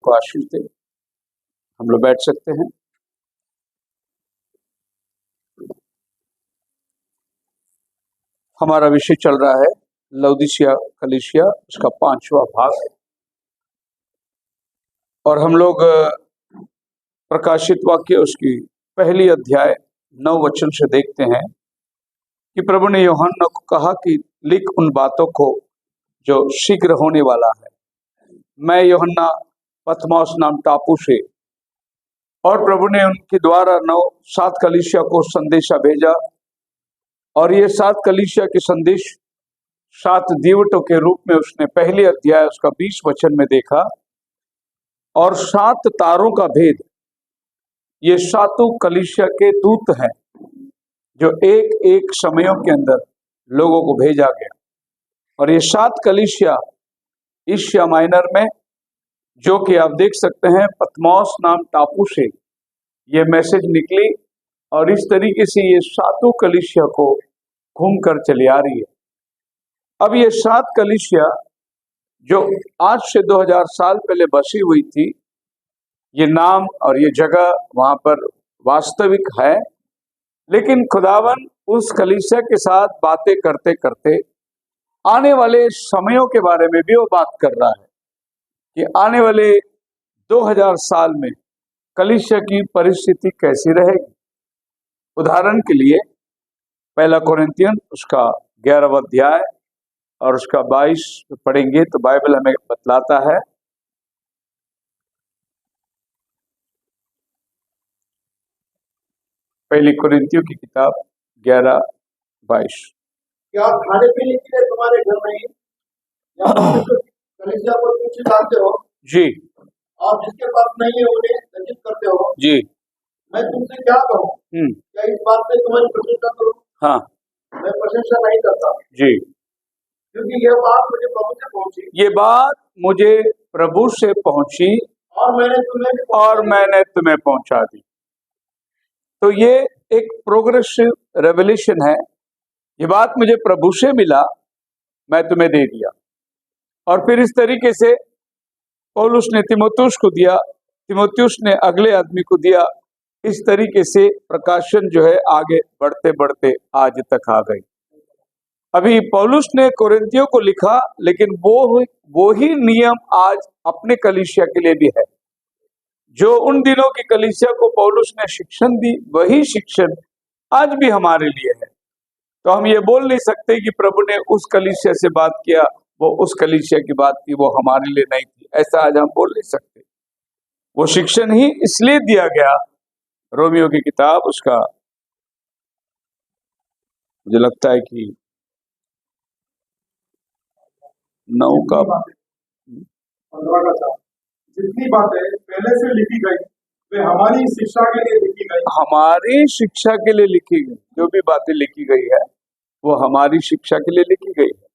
को आशीष दे। हम लोग बैठ सकते हैं। हमारा विषय चल रहा है लौदीसिया कलीसिया, उसका 5वां भाग, और हम लोग प्रकाशित वाक्य उसकी पहली अध्याय 9 वचन से देखते हैं कि प्रभु ने यूहन्ना को कहा कि लिख उन बातों को जो शीघ्र होने वाला है। मैं यूहन्ना पतमोस नाम टापू से, और प्रभु ने उनके द्वारा 7 कलीसिया को संदेशा भेजा, और ये 7 कलीसिया के संदेश 7 दीवटों के रूप में उसने पहली अध्याय उसका 20 वचन में देखा। और 7 तारों का भेद, ये 7 कलीसिया के दूत हैं जो एक एक समयों के अंदर लोगों को भेजा गया। और ये 7 कलीसिया एशिया माइनर में, जो कि आप देख सकते हैं पतमोस नाम टापू से ये मैसेज निकली, और इस तरीके से ये 7 कलीसिया को घूम कर चली आ रही है। अब ये 7 कलीसिया जो आज से 2000 साल पहले बसी हुई थी, ये नाम और ये जगह वहां पर वास्तविक है, लेकिन खुदावन उस कलीसिया के साथ बातें करते करते आने वाले समयों के बारे में भी वो बात कर रहा है कि आने वाले 2000 साल में कलीसिया की परिस्थिति कैसी रहेगी। उदाहरण के लिए पहला कोरिन्थियन उसका 11वां अध्याय और उसका 22 पढ़ेंगे तो बाइबल हमें बतलाता है। पहली कोरिन्थियों की किताब 11-22। क्या खाने पीने के लिए तुम्हारे घर में कलीसिया को कुछ लाते हो? जी। और जिसके पास नहीं है उन्हें दंडित करते हो? जी। मैं तुमसे क्या कहूँ? क्या इस बात में तुम्हारी प्रशंसा करूँ? हाँ। मैं प्रशंसा नहीं करता। जी। क्योंकि यह बात मुझे प्रभु से पहुंची। ये बात मुझे प्रभु से पहुंची और मैंने तुम्हें पहुंचा दी। तो ये एक प्रोग्रेसिव रेवलेशन है। ये बात मुझे प्रभु से मिला, मैं तुम्हें दे दिया। और फिर इस तरीके से पौलुस ने तीमुथियुस को दिया, तीमुथियुस ने अगले आदमी को दिया। इस तरीके से प्रकाशन जो है आगे बढ़ते बढ़ते आज तक आ गई। अभी पौलुस ने कोरिन्थियों को लिखा, लेकिन वो ही नियम आज अपने कलीसिया के लिए भी है। जो उन दिनों की कलीसिया को पौलुस ने शिक्षण दी, वही शिक्षण आज भी हमारे लिए है। तो हम ये बोल नहीं सकते कि प्रभु ने उस कलीसिया से बात किया, वो उस कलीसिया की बात की, वो हमारे लिए नहीं थी, ऐसा आज हम बोल नहीं सकते। वो शिक्षण ही इसलिए दिया गया। रोमियो की किताब उसका मुझे लगता है कि 9 का 15 का, जितनी बातें पहले से लिखी गई वे हमारी शिक्षा के लिए लिखी गई। हमारी शिक्षा के लिए लिखी गई। जो भी बातें लिखी गई है वो हमारी शिक्षा के लिए लिखी गई है।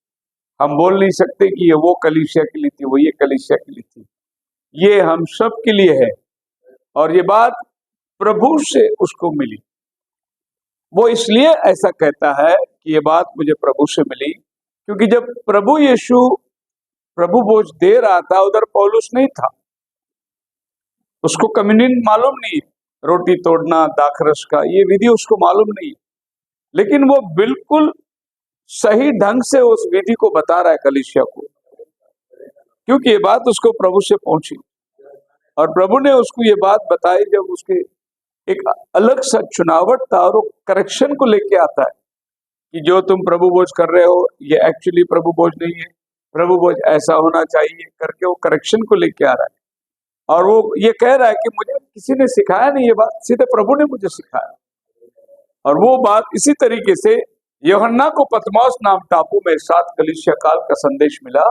हम बोल नहीं सकते कि ये वो कलीसिया के लिए थी, वो ये कलीसिया के लिए थी। ये हम सब के लिए है। और ये बात प्रभु से उसको मिली। वो इसलिए ऐसा कहता है कि ये बात मुझे प्रभु से मिली, क्योंकि जब प्रभु यीशु प्रभु भोज दे रहा था, उधर पौलुस नहीं था। उसको कम्युनियन मालूम नहीं है, रोटी तोड़ना, दाखरस का ये विधि उसको मालूम नहीं है, लेकिन वो बिल्कुल सही ढंग से उस विधि को बता रहा है कलीसिया को, क्योंकि ये बात उसको प्रभु से पहुंची। और प्रभु ने उसको ये बात बताई जब उसके एक अलग सा चुनावट था, और वो करेक्शन को लेके आता है कि जो तुम प्रभु भोज कर रहे हो ये एक्चुअली प्रभु भोज नहीं है, प्रभु भोज ऐसा होना चाहिए करके वो करेक्शन को लेके आ रहा है। और वो ये कह रहा है कि मुझे किसी ने सिखाया नहीं, ये बात सीधे प्रभु ने मुझे सिखाया। और वो बात इसी तरीके से यूहन्ना को पतमोस नाम टापू में 7 कलीसिया काल का संदेश मिला,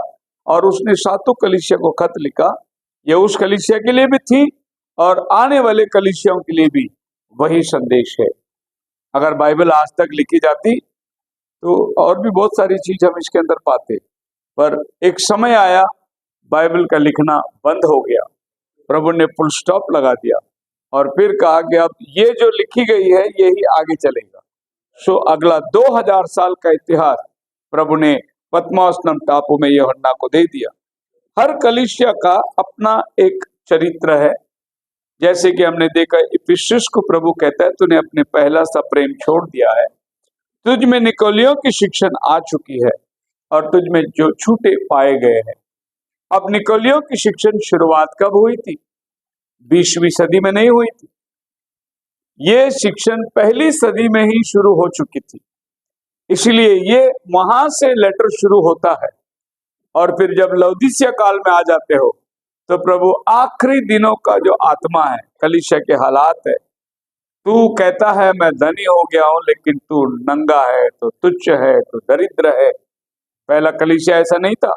और उसने 7 कलीसिया को खत लिखा। ये उस कलीसिया के लिए भी थी और आने वाले कलीसियाओं के लिए भी वही संदेश है। अगर बाइबल आज तक लिखी जाती तो और भी बहुत सारी चीज हम इसके अंदर पाते, पर एक समय आया बाइबल का लिखना बंद हो गया। प्रभु ने फुल स्टॉप लगा दिया और फिर कहा कि अब ये जो लिखी गई है यही आगे चलेगा। सो अगला 2000 साल का इतिहास प्रभु ने पतमोस नाम टापू में यूहन्ना को दे दिया। हर कलीसिया का अपना एक चरित्र है। जैसे कि हमने देखा इफिसियंस को प्रभु कहता है तूने अपने पहला सा प्रेम छोड़ दिया है, तुझ में निकोलियों की शिक्षण आ चुकी है और तुझ में जो छूटे पाए गए हैं। अब निकोलियों की शिक्षण शुरुआत कब हुई थी? 20वीं सदी में नहीं हुई थी, ये शिक्षण पहली सदी में ही शुरू हो चुकी थी। इसलिए ये वहां से लेटर शुरू होता है और फिर जब लौदीसिया काल में आ जाते हो तो प्रभु आखिरी दिनों का जो आत्मा है, कलीसिया के हालात है, तू कहता है मैं धनी हो गया हूं लेकिन तू नंगा है, तो तुच्छ है, तो दरिद्र है। पहला कलीसिया ऐसा नहीं था।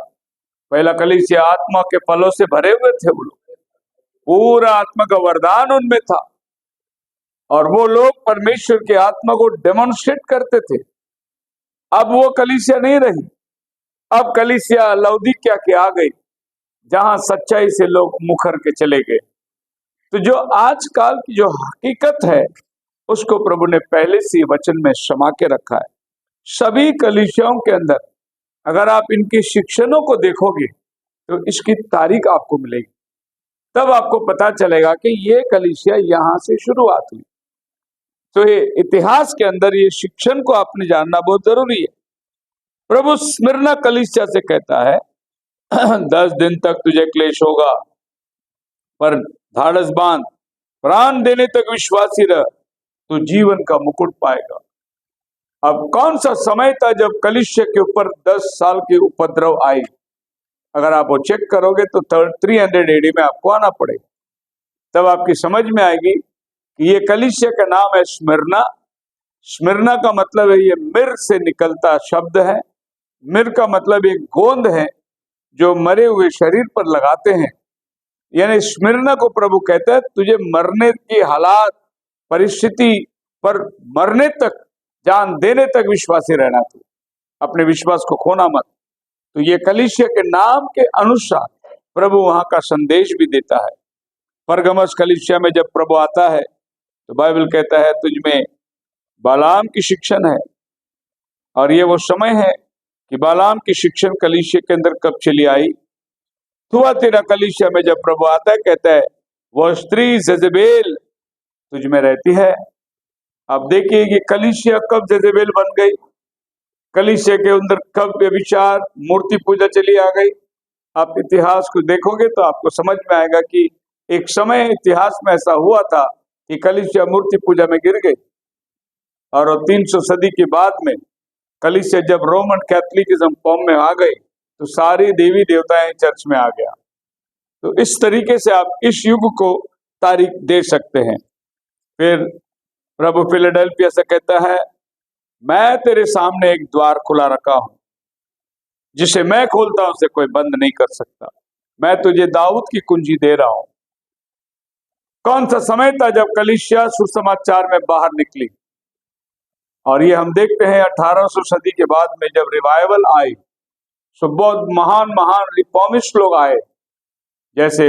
पहला कलीसिया आत्मा के फलों से भरे हुए थे, वो लोग पूरा आत्मा का वरदान उनमें था और वो लोग परमेश्वर की आत्मा को डेमोन्स्ट्रेट करते थे। अब वो कलीसिया नहीं रही। अब कलीसिया लौदीकिया के आ गई जहां सच्चाई से लोग मुखर के चले गए। तो जो आजकल की जो हकीकत है उसको प्रभु ने पहले से वचन में समा के रखा है। सभी कलीसियाओं के अंदर अगर आप इनके शिक्षणों को देखोगे तो इसकी तारीख आपको मिलेगी, तब आपको पता चलेगा कि ये कलीसिया यहां से शुरुआत हुई। तो ये इतिहास के अंदर ये शिक्षण को आपने जानना बहुत जरूरी है। प्रभु स्मिरना कलीसिया से कहता है 10 दिन तक तुझे क्लेश होगा, पर धाड़स बांध, प्राण देने तक विश्वासी रह, तो जीवन का मुकुट पाएगा। अब कौन सा समय था जब कलीसिया के ऊपर 10 साल की उपद्रव आई? अगर आप वो चेक करोगे तो 300 AD में आपको आना पड़ेगा, तब आपकी समझ में आएगी कि ये कलीसिया का नाम है स्मिरना। स्मिरना का मतलब है, ये मिर से निकलता शब्द है। मिर का मतलब एक गोंद है जो मरे हुए शरीर पर लगाते हैं। यानी स्मिरना को प्रभु कहता है तुझे मरने की हालात परिस्थिति पर मरने तक, जान देने तक विश्वासी रहना, तू अपने विश्वास को खोना मत। तो ये कलीसिया के नाम के अनुसार प्रभु वहां का संदेश भी देता है। परगमस कलीसिया में जब प्रभु आता है तो बाइबल कहता है तुझ में बालाम की शिक्षण है, और ये वो समय है कि बालाम की शिक्षण कलीसिया के अंदर कब चली आई। थुआतीरा कलीसिया में जब प्रभु आता है कहता है वो स्त्री जेजेबेल तुझ में रहती है। अब देखिए कि कलीसिया कब जेजेबेल बन गई, कलीसिया के अंदर कब व्यभिचार मूर्ति पूजा चली आ गई। आप इतिहास को देखोगे तो आपको समझ में आएगा कि एक समय इतिहास में ऐसा हुआ था कि कलीसिया मूर्ति पूजा में गिर गई, और 300 सदी के बाद में कलीसिया जब रोमन कैथोलिकिज्म फॉर्म में आ गई तो सारी देवी देवताएं चर्च में आ गया। तो इस तरीके से आप इस युग को तारीख दे सकते हैं। फिर प्रभु फिलाडेल्फिया से कहता है मैं तेरे सामने एक द्वार खुला रखा हूं, जिसे मैं खोलता हूं उसे कोई बंद नहीं कर सकता। मैं तुझे दाऊद की कुंजी दे रहा हूं। कौन सा समय था जब कलीसिया सुसमाचार में बाहर निकली? और ये हम देखते हैं 1800 सदी के बाद में जब रिवाइवल आई तो बहुत महान महान रिफॉर्मिस्ट लोग आए, जैसे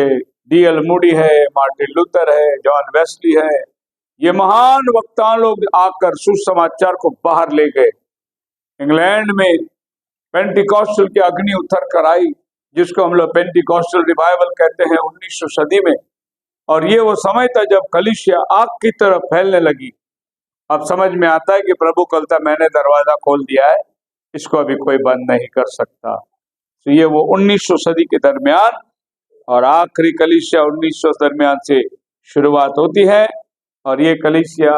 D.L. मूडी है, मार्टिन लूथर है, जॉन वेस्ली है। ये महान वक्ता लोग आकर सुसमाचार को बाहर ले गए। इंग्लैंड में पेंटिकॉस्टल की अग्नि उतर कर आई, जिसको हम लोग पेंटिकॉस्टल रिवाइवल कहते हैं 1900 सदी में। और ये वो समय था जब कलीसिया आग की तरह फैलने लगी। अब समझ में आता है कि प्रभु कहता मैंने दरवाजा खोल दिया है, इसको अभी कोई बंद नहीं कर सकता। तो ये वो 1900 सदी के दरमियान और आखिरी कलीसिया 1900 दरमियान से शुरुआत होती है, और ये कलीसिया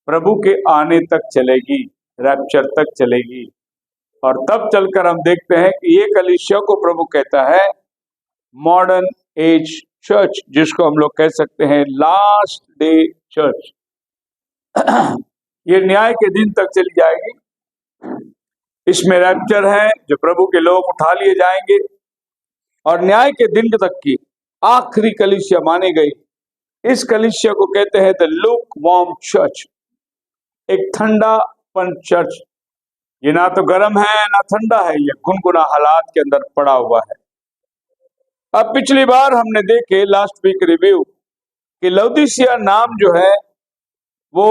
प्रभु के आने तक चलेगी, रैप्चर तक चलेगी। और तब चलकर हम देखते हैं कि ये कलीसिया को प्रभु कहता है मॉडर्न एज चर्च, जिसको हम लोग कह सकते हैं लास्ट डे चर्च। ये न्याय के दिन तक चली जाएगी। इसमें रैप्चर है, जो प्रभु के लोग उठा लिए जाएंगे, और न्याय के दिन तक की आखिरी कलीसिया मानी गई। इस कलीसिया को कहते हैं द लूक वार्म चर्च, एक ठंडापन चर्च। ये ना तो गर्म है ना ठंडा है, ये गुनगुना हालात के अंदर पड़ा हुआ है। अब पिछली बार हमने देखे लास्ट वीक रिव्यू कि लौदीसिया नाम जो है वो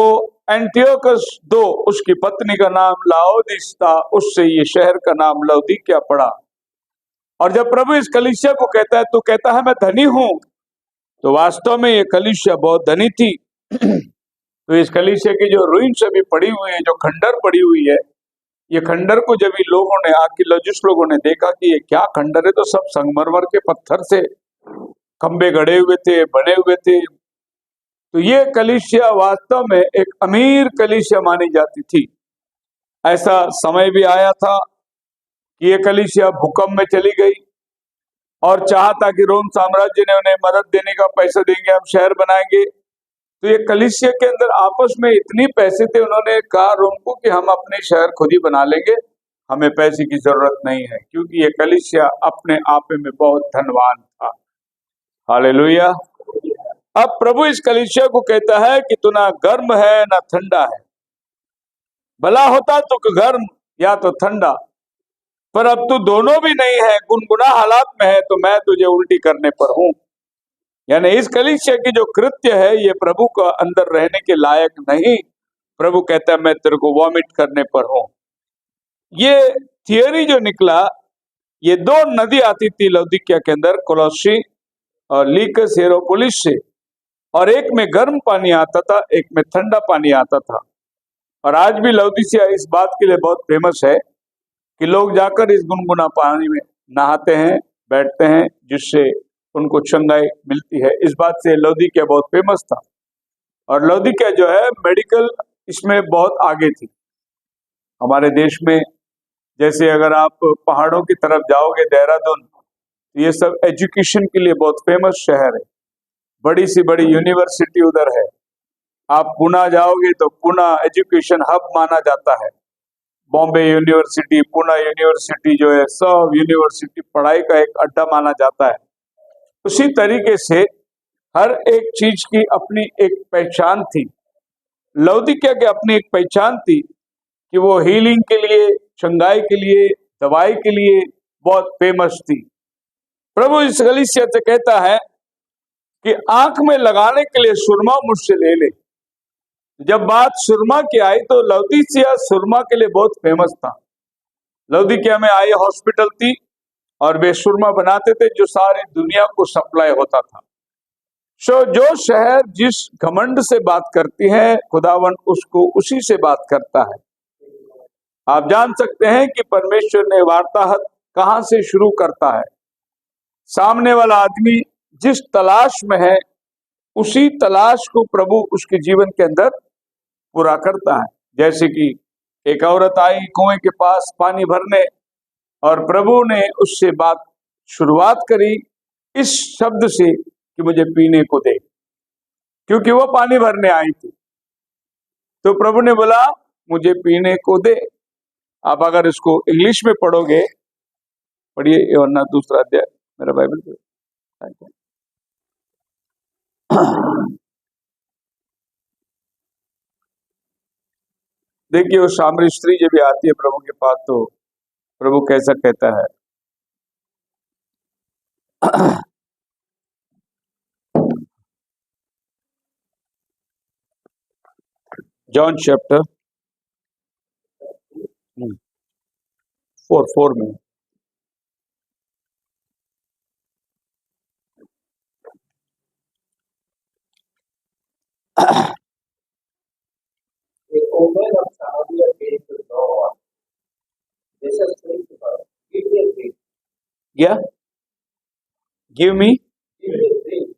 एंटियोकस II उसकी पत्नी का नाम लाओदिस था, उससे ये शहर का नाम लौदीकिया पड़ा। और जब प्रभु इस कलीसिया को कहता है तो कहता है मैं धनी हूं, तो वास्तव में ये कलीसिया बहुत धनी थी। तो इस कलीसिया की जो रुइंस अभी पड़ी हुई है, जो खंडर पड़ी हुई है, ये खंडर को जब ये लोगों ने, आर्कियोलॉजिस्ट लोगों ने देखा कि ये क्या खंडर है, तो सब संगमरमर के पत्थर से खंबे गड़े हुए थे, बने हुए थे। तो ये कलीसिया वास्तव में एक अमीर कलीसिया मानी जाती थी। ऐसा समय भी आया था कि ये कलीसिया भूकंप में चली गई और चाहा था कि रोम साम्राज्य ने उन्हें मदद देने का, पैसा देंगे, हम शहर बनाएंगे। तो ये कलीसिया के अंदर आपस में इतनी पैसे थे, उन्होंने कहा रोम को कि हम अपने शहर खुद ही बना लेंगे, हमें पैसे की जरूरत नहीं है, क्योंकि ये कलीसिया अपने आप में बहुत धनवान था। हालेलुया। अब प्रभु इस कलीसिया को कहता है कि तू ना गर्म है ना ठंडा है, भला होता तो गर्म या तो ठंडा, पर अब तू दोनों भी नहीं है, गुनगुना हालात में है, तो मैं तुझे उल्टी करने पर हूं। यानी इस कलीसिया की जो कृत्य है ये प्रभु का अंदर रहने के लायक नहीं। प्रभु कहता है मैं तेरे को वॉमिट करने पर हूं। ये थियरी जो निकला, ये दो नदी आती थी लौदीकिया के अंदर, कोलोसी और लीकस हिएरापोलिस से, और एक में गर्म पानी आता था, एक में ठंडा पानी आता था। और आज भी लौदीकिया इस बात के लिए बहुत फेमस है कि लोग जाकर इस गुनगुना पानी में नहाते हैं, बैठते हैं, जिससे उनको चंगाई मिलती है। इस बात से लौदीकिया बहुत फेमस था। और लौदीकिया जो है मेडिकल इसमें बहुत आगे थी। हमारे देश में जैसे अगर आप पहाड़ों की तरफ जाओगे, देहरादून, तो ये सब एजुकेशन के लिए बहुत फेमस शहर है, बड़ी सी बड़ी यूनिवर्सिटी उधर है। आप पुणे जाओगे तो पुणे एजुकेशन हब माना जाता है। बॉम्बे यूनिवर्सिटी, पुणे यूनिवर्सिटी जो है, सब यूनिवर्सिटी पढ़ाई का एक अड्डा माना जाता है। उसी तरीके से हर एक चीज की अपनी एक पहचान थी। लौदीकिया की अपनी एक पहचान थी कि वो हीलिंग के लिए, चंगाई के लिए, दवाई के लिए बहुत फेमस थी। प्रभु इस कलीसिया से कहता है कि आंख में लगाने के लिए सुरमा मुझसे ले ले। जब बात सुरमा की आई तो लौदीकिया सुरमा के लिए बहुत फेमस था। लौदीकिया में आई हॉस्पिटल थी और वे सुरमा बनाते थे जो सारी दुनिया को सप्लाई होता था। जो शहर जिस घमंड से बात करती है, खुदावन उसको उसी से बात करता है। आप जान सकते हैं कि परमेश्वर ने वार्ताहत कहां से शुरू करता है। सामने वाला आदमी जिस तलाश में है, उसी तलाश को प्रभु उसके जीवन के अंदर पूरा करता है। जैसे कि एक औरत आई कुएं के पास पानी भरने, और प्रभु ने उससे बात शुरुआत करी इस शब्द से कि मुझे पीने को दे, क्योंकि वो पानी भरने आई थी। तो प्रभु ने बोला मुझे पीने को दे। आप अगर इसको इंग्लिश में पढ़ोगे, पढ़िए यूहन्ना दूसरा अध्याय, मेरा बाइबल। देखिए वो सामरी स्त्री जब भी आती है प्रभु के पास, तो प्रभु कैसा कहता है। जॉन चैप्टर 4 में A woman of Samaria came to the Lord. Jesus said to her, give me a drink. क्या? Give me Give me a drink.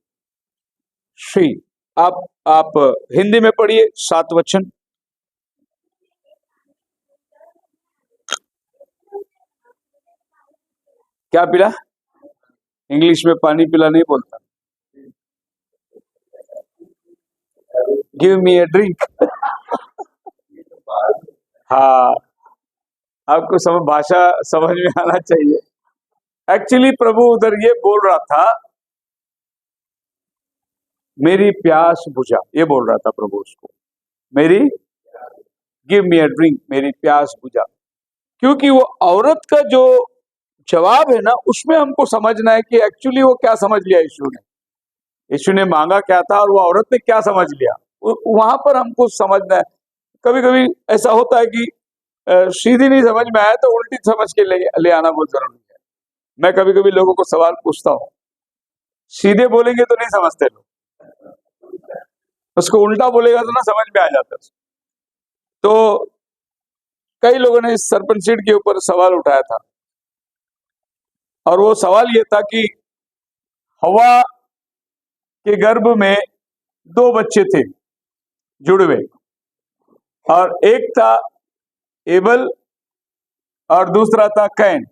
Shri. आप हिंदी में पढ़िए 7 वचन। क्या पिला? इंग्लिश में पानी पिला नहीं बोलता, गिव मी ए ड्रिंक। हाँ, आपको भाषा समझ में आना चाहिए। एक्चुअली प्रभु उधर ये बोल रहा था, मेरी प्यास बुझा, ये बोल रहा था प्रभु उसको, मेरी गिव मी ए ड्रिंक, मेरी प्यास बुझा। क्योंकि वो औरत का जो जवाब है ना, उसमें हमको समझना है कि एक्चुअली वो क्या समझ लिया यीशु ने मांगा क्या था और वो औरत ने क्या समझ लिया, वहां पर हमको समझना है। कभी कभी ऐसा होता है कि सीधी नहीं समझ में आया तो उल्टी समझ के ले आना बहुत जरूरी है। मैं कभी कभी लोगों को सवाल पूछता हूँ, सीधे बोलेंगे तो नहीं समझते लोग, उसको उल्टा बोलेगा तो ना समझ में आ जाता है। तो कई लोगों ने इस सर्पन सीड के ऊपर सवाल उठाया था, और वो सवाल ये था कि हवा के गर्भ में 2 बच्चे थे जुड़वे, और एक था एबल और दूसरा था कैन।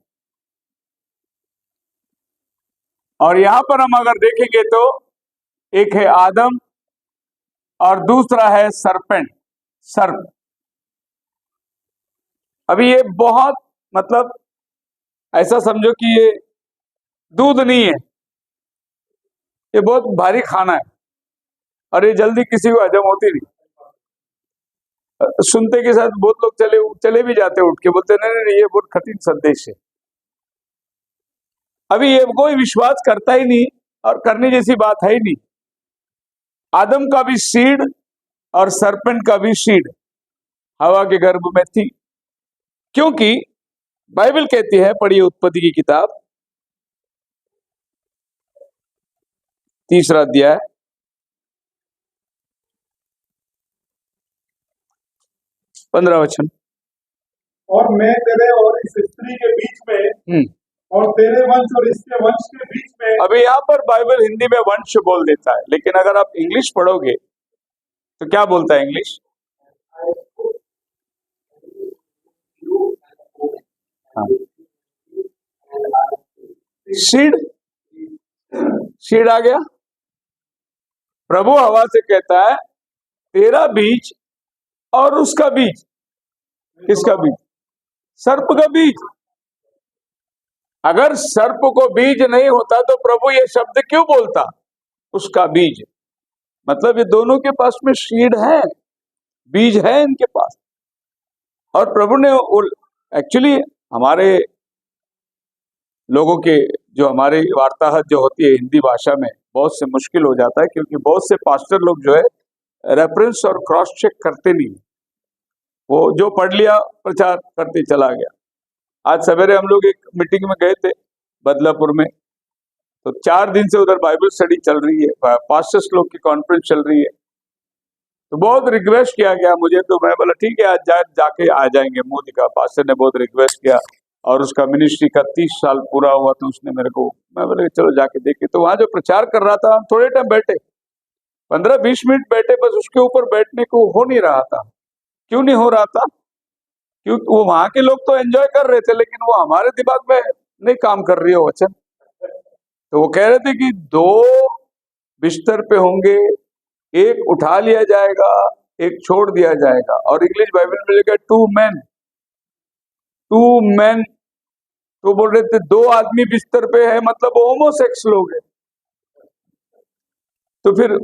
और यहां पर हम अगर देखेंगे तो एक है आदम और दूसरा है सर्पेंट, सर्प। अभी ये बहुत, मतलब ऐसा समझो कि ये दूध नहीं है, ये बहुत भारी खाना है, और ये जल्दी किसी को हजम होती नहीं। सुनते के साथ बहुत लोग चले भी जाते, उठ के बोलते नहीं नहीं ये बहुत कठिन संदेश है। अभी ये कोई विश्वास करता ही नहीं, और करने जैसी बात है ही नहीं। आदम का भी सीड और सर्पेंट का भी सीड हवा के गर्भ में थी, क्योंकि बाइबल कहती है, पढ़िए उत्पत्ति की किताब 3 अध्याय 15 वचन। और मैं तेरे और इस स्त्री के बीच में और तेरे वंश और इसके वंश के बीच में। अभी यहाँ पर बाइबल हिंदी में वंश बोल देता है, लेकिन अगर आप इंग्लिश पढ़ोगे तो क्या बोलता है इंग्लिश? सीड, सीड आ गया। प्रभु हवा से कहता है तेरा बीज और उसका बीज। किसका बीज? सर्प का बीज। अगर सर्प को बीज नहीं होता तो प्रभु ये शब्द क्यों बोलता? उसका बीज, मतलब ये दोनों के पास में सीड है, बीज है इनके पास। और प्रभु ने एक्चुअली हमारे लोगों के, जो हमारी वार्ताहत जो होती है हिंदी भाषा में, बहुत से मुश्किल हो जाता है, क्योंकि बहुत से पास्टर लोग जो है रेफरेंस और क्रॉस चेक करते नहीं, वो जो पढ़ लिया प्रचार करते चला गया। आज सवेरे हम लोग एक मीटिंग में गए थे बदलापुर में, तो 4 दिन से उधर बाइबल स्टडी चल रही है, पास्टर्स लोग की कॉन्फ्रेंस चल रही है। तो बहुत रिक्वेस्ट किया गया मुझे, तो मैं बोला ठीक है आज जाके आ जाएंगे। मोदी का पास्टर ने बहुत रिक्वेस्ट किया, और उसका मिनिस्ट्री का 30 साल पूरा हुआ, तो उसने मेरे को, मैं बोला चलो जाके देखे। तो वहां जो प्रचार कर रहा था, हम थोड़े टाइम बैठे, 15-20 मिनट बैठे, बस उसके ऊपर बैठने को हो नहीं रहा था। क्यों नहीं हो रहा था? क्योंकि वो वहां के लोग तो एंजॉय कर रहे थे, लेकिन वो हमारे दिमाग में नहीं काम कर रही हो वचन। तो वो कह रहे थे कि 2 बिस्तर पे होंगे, एक उठा लिया जाएगा, एक छोड़ दिया जाएगा। और इंग्लिश बाइबल में लिखा 2 men, 2 men। तो बोल रहे थे 2 आदमी बिस्तर पे है, मतलब होमोसेक्स लोग है। तो फिर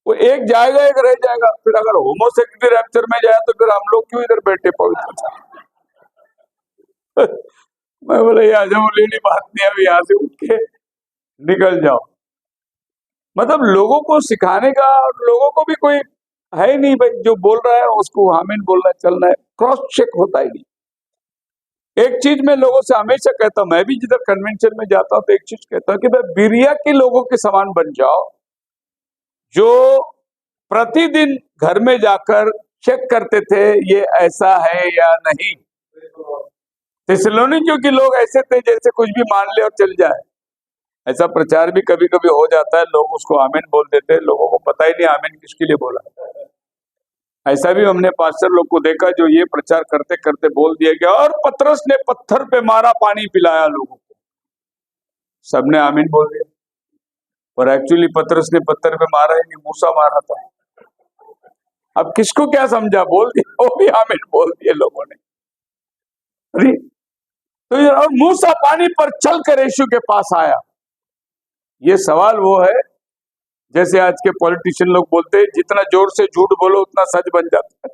वो एक जाएगा एक रह जाएगा। फिर अगर होमोसेक्स भी रैप्चर में जाए तो फिर हम लोग क्यों इधर बैठे पवित्र? मैं बोला ये हजम लेनी बात नहीं, अभी यहाँ से उठ के निकल जाओ। मतलब लोगों को सिखाने का, लोगों को भी कोई है ही नहीं भाई, जो बोल रहा है उसको आमीन बोलना चलना है, क्रॉस चेक होता ही नहीं। एक चीज मैं लोगों से हमेशा कहता हूं, मैं भी जिधर कन्वेंशन में जाता हूं तो एक चीज कहता हूं कि भाई बिरिया के लोगों के समान बन जाओ, जो प्रतिदिन घर में जाकर चेक करते थे ये ऐसा है या नहीं। थिस्सलुनीकियों के लोग ऐसे थे जैसे कुछ भी मान ले और चल जाए। ऐसा प्रचार भी कभी कभी हो जाता है, लोग उसको आमीन बोल देते हैं, लोगों को पता ही नहीं आमीन किसके लिए बोला। ऐसा भी हमने पास्टर लोग को देखा जो ये प्रचार करते करते बोल दिया गया, और पतरस ने पत्थर पे मारा, पानी पिलाया लोगों को, सबने आमीन बोल दिया। और एक्चुअली पतरस ने पत्थर पे मारा ही नहीं, मूसा मारा था। अब किसको क्या समझा, बोल दिया, वो भी आमीन बोल दिए लोगों ने। अरे तो और मूसा पानी पर चलकर यीशु के पास आया। ये सवाल वो है जैसे आज के पॉलिटिशियन लोग बोलते हैं जितना जोर से झूठ बोलो उतना सच बन जाता है।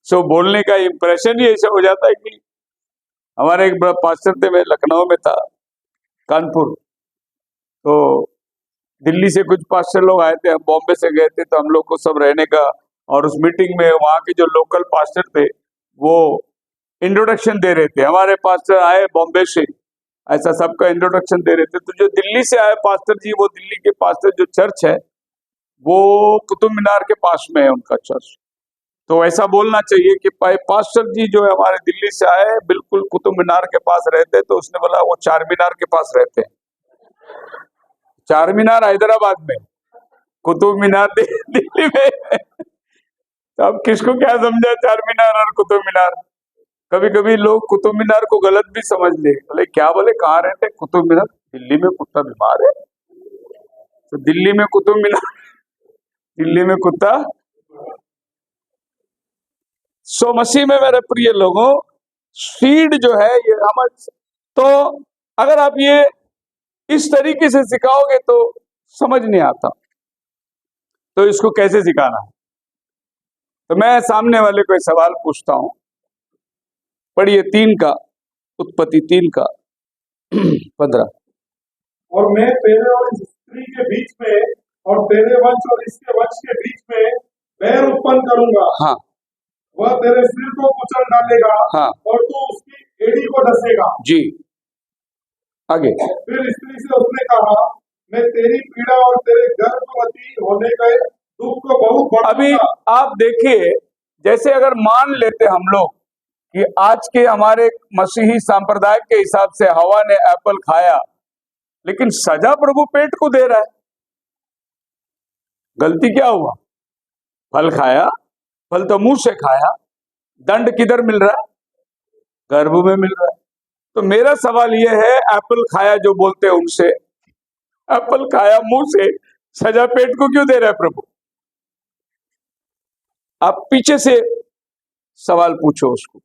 सो बोलने का इंप्रेशन ही ऐसा हो जाता है कि हमारे एक बड़ा पास्टर थे, मैं लखनऊ में था, कानपुर, तो दिल्ली से कुछ पास्टर लोग आए थे, हम बॉम्बे से गए थे, तो हम लोग को सब रहने का, और उस मीटिंग में वहाँ के जो लोकल पास्टर थे वो इंट्रोडक्शन दे रहे थे। हमारे पास्टर आए बॉम्बे से, ऐसा सबका इंट्रोडक्शन दे रहे थे। तो जो दिल्ली से आए पास्टर जी, वो दिल्ली के पास्टर, जो चर्च है वो कुतुब मीनार के पास में है उनका चर्च। तो ऐसा बोलना चाहिए कि पास्टर जी जो है हमारे दिल्ली से आए, बिल्कुल कुतुब मीनार के पास रहते। तो उसने बोला वो चार मीनार के पास रहते हैं। चार मीनार हैदराबाद में, कुतुब मीनार दिल्ली में। तो अब किसको क्या समझा चार मीनार और कुतुब मीनार। कभी कभी लोग कुतुब मीनार को गलत भी समझ ले, बोले क्या, बोले कहाँ रहते, कुतुब मीनार, दिल्ली में कुत्ता बीमार है तो दिल्ली में कुतुब मीनार, दिल्ली में कुत्ता। सो मसीह में मेरे प्रिय लोगों, सीड जो है ये हम, तो अगर आप ये इस तरीके से सिखाओगे तो समझ नहीं आता। तो इसको कैसे सिखाना है? तो मैं सामने वाले को एक सवाल पूछता हूं, पढ़िए 3 का, उत्पत्ति 3 का 15। और मैं तेरे और इस स्त्री के बीच में और तेरे वंश और इसके वंश के बीच में बैर उत्पन्न करूंगा। हाँ वह तेरे सिर को कुचल डालेगा हाँ और तू उसकी एड़ी को डसेगा। जी, आगे। फिर स्त्री से उसने कहा, मैं तेरी पीड़ा और तेरे गर्भवती होने के दुख को बहुत अभी बढ़ाऊंगा। आप देखिए, जैसे अगर मान लेते हम लोग कि आज के हमारे मसीही संप्रदाय के हिसाब से हवा ने एप्पल खाया, लेकिन सजा प्रभु पेट को दे रहा है। गलती क्या हुआ? फल खाया, फल तो मुंह से खाया, दंड किधर मिल रहा है? गर्भ में मिल रहा है। तो मेरा सवाल यह है, एप्पल खाया जो बोलते हैं उनसे, एप्पल खाया मुंह से, सजा पेट को क्यों दे रहा है प्रभु? आप पीछे से सवाल पूछो उसको।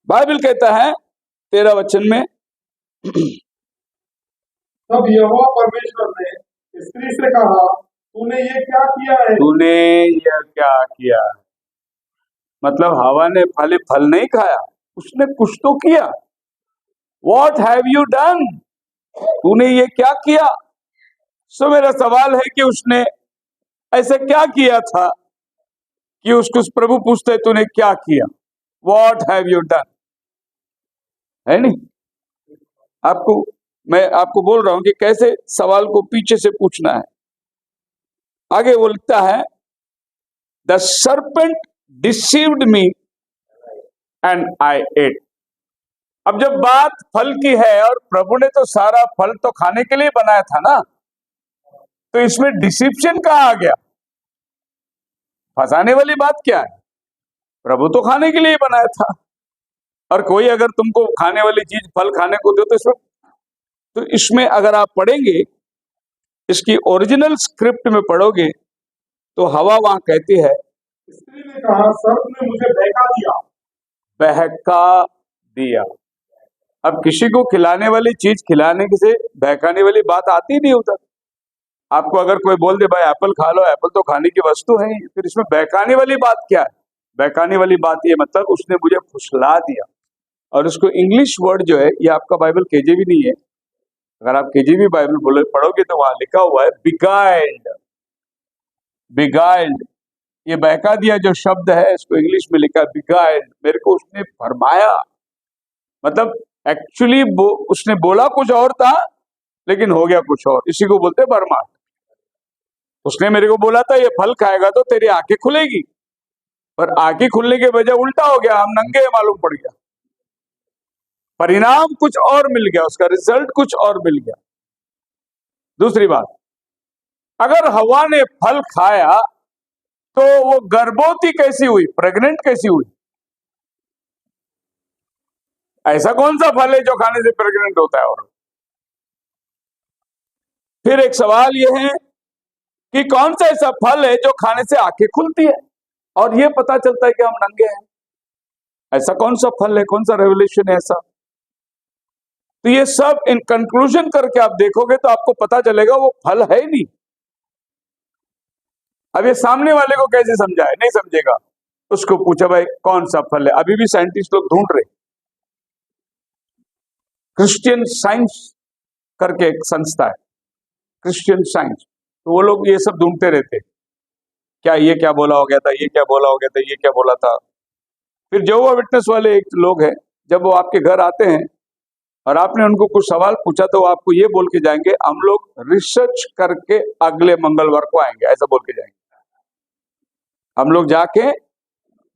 बाइबल कहता है 13 वचन में, तब यहोवा परमेश्वर ने स्त्री से कहा, तूने ये क्या किया है? तूने यह क्या किया? मतलब हवा ने फल नहीं खाया, उसने कुछ तो किया। What have you done? तूने ये क्या किया? सो मेरा सवाल है कि उसने ऐसे क्या किया था कि उसको प्रभु पूछते तूने क्या किया? What have you done? है नहीं? मैं आपको बोल रहा हूं कि कैसे सवाल को पीछे से पूछना है। आगे वो लिखता है, the serpent deceived me and I ate. अब जब बात फल की है और प्रभु ने तो सारा फल तो खाने के लिए बनाया था ना, तो इसमें डिसिप्शन कहाँ आ गया? फंसाने वाली बात क्या है? प्रभु तो खाने के लिए बनाया था, और कोई अगर तुमको खाने वाली चीज फल खाने को दे तो इसमें अगर आप पढ़ेंगे, इसकी ओरिजिनल स्क्रिप्ट में पढ़ोगे तो हवा वहां कहती है, स्त्री ने कहा, सर्प ने मुझे बहका दिया। बहका दिया। अब किसी को खिलाने वाली चीज खिलाने से बहकाने वाली बात आती नहीं उधर। आपको अगर कोई बोल दे भाई एप्पल खा लो, एप्पल तो खाने की वस्तु है, फिर इसमें बहकाने वाली बात क्या है? बहकाने वाली बात ये मतलब उसने मुझे फुसला दिया। और उसको इंग्लिश वर्ड जो है, ये आपका बाइबल केजेवी नहीं है, अगर आप केजेवी बाइबल पढ़ोगे तो वहां लिखा हुआ है बिगाइल्ड। बिगाइल्ड, ये बहका दिया जो शब्द है, इसको इंग्लिश में लिखा है बिगाइल्ड। मेरे को उसने फरमाया, मतलब एक्चुअली उसने बोला कुछ और था लेकिन हो गया कुछ और। इसी को बोलते बरमाट। उसने मेरे को बोला था ये फल खाएगा तो तेरी आंखें खुलेगी, पर आंखें खुलने के बजाय उल्टा हो गया, हम नंगे मालूम पड़ गया। परिणाम कुछ और मिल गया, उसका रिजल्ट कुछ और मिल गया। दूसरी बात, अगर हवा ने फल खाया तो वो गर्भवती कैसी हुई, प्रेग्नेंट कैसी हुई? ऐसा कौन सा फल है जो खाने से प्रेग्नेंट होता है? और फिर एक सवाल यह है कि कौन सा ऐसा फल है जो खाने से आंखें खुलती है और ये पता चलता है कि हम नंगे हैं? ऐसा कौन सा फल है, कौन सा रेवलेशन है ऐसा? तो ये सब इन कंक्लूजन करके आप देखोगे तो आपको पता चलेगा वो फल है ही नहीं। अब ये सामने वाले को कैसे समझाए? नहीं समझेगा। उसको पूछा भाई कौन सा फल है? अभी भी साइंटिस्ट लोग ढूंढ रहे। क्रिश्चियन साइंस करके एक संस्था है, क्रिश्चियन साइंस, तो वो लोग ये सब ढूंढते रहते, क्या ये क्या बोला हो गया था, ये क्या बोला हो गया था, ये क्या बोला था। फिर जो वो विटनेस वाले एक लोग हैं, जब वो आपके घर आते हैं और आपने उनको कुछ सवाल पूछा तो वो आपको ये बोल के जाएंगे हम लोग रिसर्च करके अगले मंगलवार को आएंगे, ऐसा बोल के जाएंगे। हम लोग जाके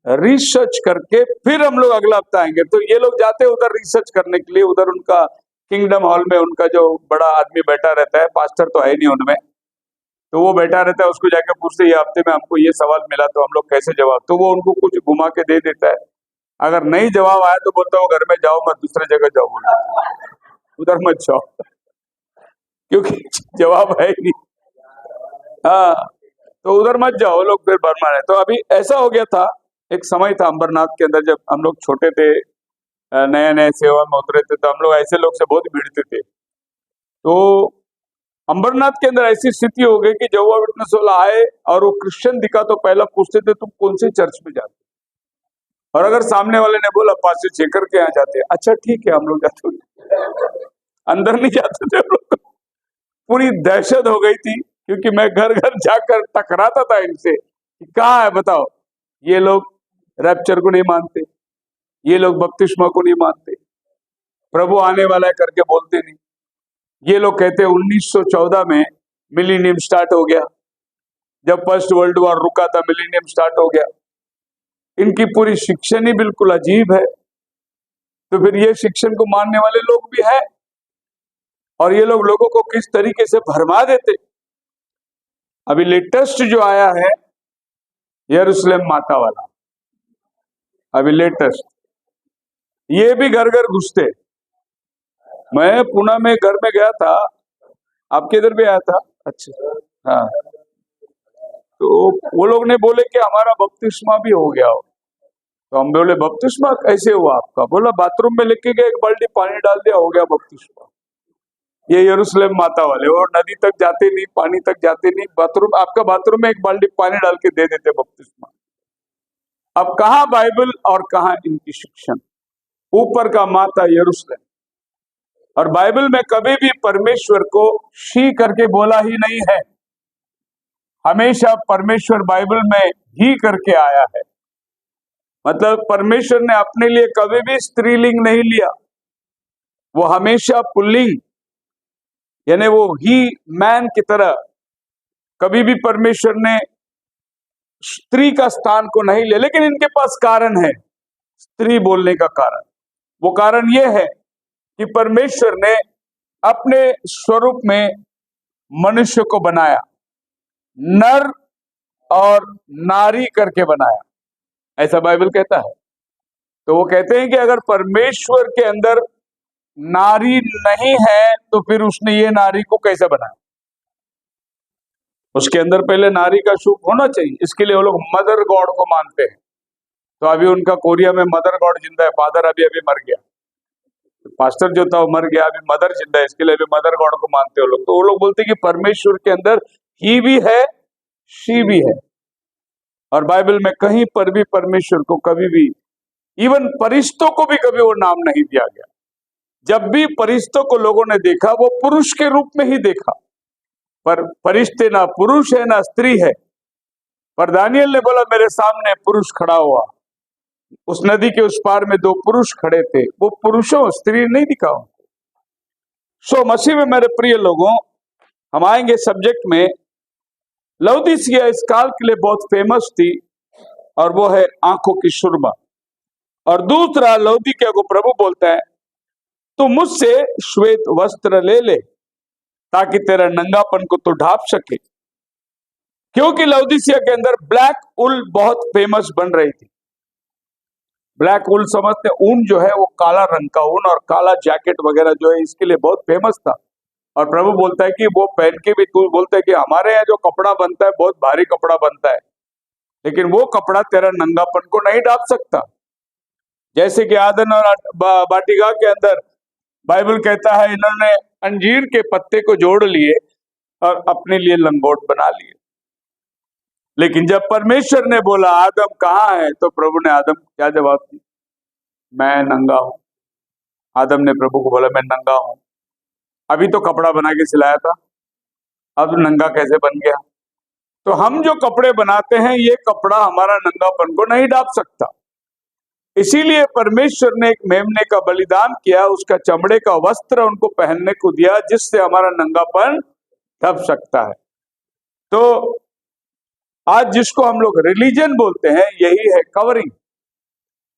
रिसर्च करके फिर हम लोग अगला हफ्ता आएंगे। तो ये लोग जाते हैं उधर रिसर्च करने के लिए, उधर उनका किंगडम हॉल में उनका जो बड़ा आदमी बैठा रहता है, पास्टर तो है नहीं उनमें, तो वो बैठा रहता है, उसको जाके पूछते ये हफ्ते में हमको ये सवाल मिला तो हम लोग कैसे जवाब, तो वो उनको कुछ घुमा के दे देता है। अगर नहीं जवाब आया तो बोलता है घर में जाओ मत, दूसरे जगह जाओ, बोलता है, उधर मत जाओ क्योंकि जवाब है ही नहीं। हाँ, तो उधर मत जाओ, लोग फिर बर्मा है। तो अभी ऐसा हो गया था, एक समय था अंबरनाथ के अंदर जब हम लोग छोटे थे, नए नए सेवा में उतरे थे, तो हम लोग ऐसे लोग से बहुत भिड़ते थे। तो अंबरनाथ के अंदर ऐसी स्थिति हो गई कि यहोवा विटनेस वाला आए और वो क्रिश्चियन दिखा तो पहला पूछते थे तुम कौन से चर्च में जाते, और अगर सामने वाले ने बोला पास्टर शेखर के यहाँ जाते हैं, अच्छा ठीक है हम लोग जाते हैं, अंदर नहीं जाते थे हम लोग। पूरी दहशत हो गई थी क्योंकि मैं घर घर जाकर टकराता था इनसे, कहाँ है बताओ। ये लोग रैप्चर को नहीं मानते, ये लोग बपतिस्मा को नहीं मानते, प्रभु आने वाला है करके बोलते नहीं। ये लोग कहते 1914 में मिलीनियम स्टार्ट हो गया, जब फर्स्ट वर्ल्ड वॉर रुका था मिलीनियम स्टार्ट हो गया। इनकी पूरी शिक्षण ही बिल्कुल अजीब है। तो फिर ये शिक्षण को मानने वाले लोग भी हैं, और ये लोग लोगों को किस तरीके से भरमा देते। अभी लेटेस्ट जो आया है यरूशलेम माता वाला, अभी लेटेस्ट, ये भी घर घर घुसते। मैं पुणे में घर में गया था, आपके इधर भी आया था। अच्छा, हाँ, तो वो लोग ने बोले कि हमारा बपतिस्मा भी हो गया हो। तो हम बोले बपतिस्मा कैसे हुआ आपका? बोला बाथरूम में लेके गए, एक बाल्टी पानी डाल दिया, हो गया बपतिस्मा। ये यरूशलेम माता वाले, और नदी तक जाते नहीं, पानी तक जाते नहीं, बाथरूम, आपका बाथरूम में एक बाल्टी पानी डाल के दे देते बपतिस्मा। अब कहाँ बाइबल और कहाँ इनकी शिक्षण? ऊपर का माता यरूशलेम, और बाइबल में कभी भी परमेश्वर को शी करके बोला ही नहीं है, हमेशा परमेश्वर बाइबल में ही करके आया है। मतलब परमेश्वर ने अपने लिए कभी भी स्त्रीलिंग नहीं लिया, वो हमेशा पुल्लिंग, यानी वो ही मैन की तरह, कभी भी परमेश्वर ने स्त्री का स्थान को नहीं लिया। लेकिन इनके पास कारण है स्त्री बोलने का कारण। वो कारण ये है कि परमेश्वर ने अपने स्वरूप में मनुष्य को बनाया, नर और नारी करके बनाया, ऐसा बाइबल कहता है। तो वो कहते हैं कि अगर परमेश्वर के अंदर नारी नहीं है तो फिर उसने ये नारी को कैसे बनाया? उसके अंदर पहले नारी का सुख होना चाहिए। इसके लिए वो लोग मदर गॉड को मानते हैं। तो अभी उनका कोरिया में मदर गॉड जिंदा है, फादर अभी अभी मर गया, पास्टर जो था वो मर गया, अभी मदर जिंदा है, इसके लिए अभी मदर गॉड को मानते हैं लोग। तो वो लोग बोलते हैं कि परमेश्वर के अंदर ही भी है, शी भी है। और बाइबल में कहीं पर भी परमेश्वर को कभी भी, इवन परिश्तों को भी कभी वो नाम नहीं दिया गया। जब भी परिश्तों को लोगों ने देखा वो पुरुष के रूप में ही देखा, पर परिश्ते ना पुरुष है ना स्त्री है। पर दानियल ने बोला मेरे सामने पुरुष खड़ा हुआ, उस नदी के उस पार में 2 पुरुष खड़े थे, वो पुरुषों, स्त्री नहीं दिखा उनको। सो मसीह में मेरे प्रिय लोगों, हम आएंगे सब्जेक्ट में। लौदीसिया इस काल के लिए बहुत फेमस थी, और वो है आंखों की सुरमा। और दूसरा, लौदीकिया को प्रभु बोलता है तू मुझसे श्वेत वस्त्र ले ले ताकि तेरा नंगापन को तो ढांप सके। क्योंकि लौदीसिया के अंदर ब्लैक उल बहुत फेमस बन रही थी। ब्लैक उल समझते, ऊन जो है वो काला रंग का ऊन, और काला जैकेट वगैरह जो है इसके लिए बहुत फेमस था। और प्रभु बोलता है कि वो पहन के भी, तू बोलता है कि हमारे यहाँ जो कपड़ा बनता है बहुत भारी कपड़ा बनता है, लेकिन वो कपड़ा तेरा नंगापन को नहीं ढांप सकता। जैसे कि आदन और बाटिका के अंदर बाइबल कहता है इन्होंने अंजीर के पत्ते को जोड़ लिए और अपने लिए लंगोट बना लिए। लेकिन जब परमेश्वर ने बोला आदम कहाँ है, तो प्रभु ने आदम को क्या जवाब दिया? मैं नंगा हूं। आदम ने प्रभु को बोला मैं नंगा हूं। अभी तो कपड़ा बना के सिलाया था, अब नंगा कैसे बन गया? तो हम जो कपड़े बनाते हैं ये कपड़ा हमारा नंगापन को नहीं ढांप सकता। इसीलिए परमेश्वर ने एक मेमने का बलिदान किया, उसका चमड़े का वस्त्र उनको पहनने को दिया, जिससे हमारा नंगापन ढक सकता है। तो आज जिसको हम लोग रिलीजन बोलते हैं, यही है कवरिंग।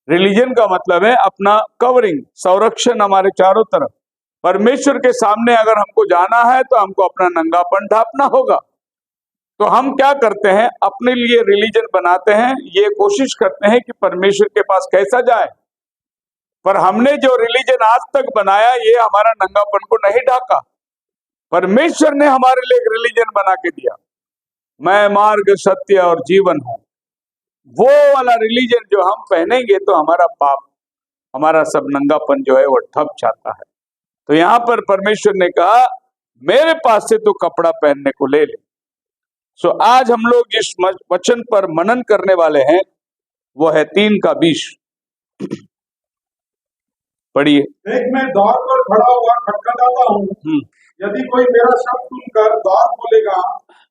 रिलीजन का मतलब है अपना कवरिंग, संरक्षण हमारे चारों तरफ। परमेश्वर के सामने अगर हमको जाना है तो हमको अपना नंगापन ढांपना होगा। तो हम क्या करते हैं, अपने लिए रिलीजन बनाते हैं, ये कोशिश करते हैं कि परमेश्वर के पास कैसा जाए। पर हमने जो रिलीजन आज तक बनाया, ये हमारा नंगापन को नहीं ढाका। परमेश्वर ने हमारे लिए एक रिलीजन बना के दिया, मैं मार्ग, सत्य और जीवन हूं। वो वाला रिलीजन जो हम पहनेंगे तो हमारा पाप, हमारा सब नंगापन जो है वो ठप जाता है। तो यहां पर परमेश्वर ने कहा, मेरे पास से तो कपड़ा पहनने को ले ले। सो आज हम लोग जिस वचन पर मनन करने वाले हैं वो है 3:20। पढ़िए। देख, मैं द्वार पर खड़ा हुआ खटखटाता हूँ। यदि कोई मेरा शब्द सुनकर द्वार खोलेगा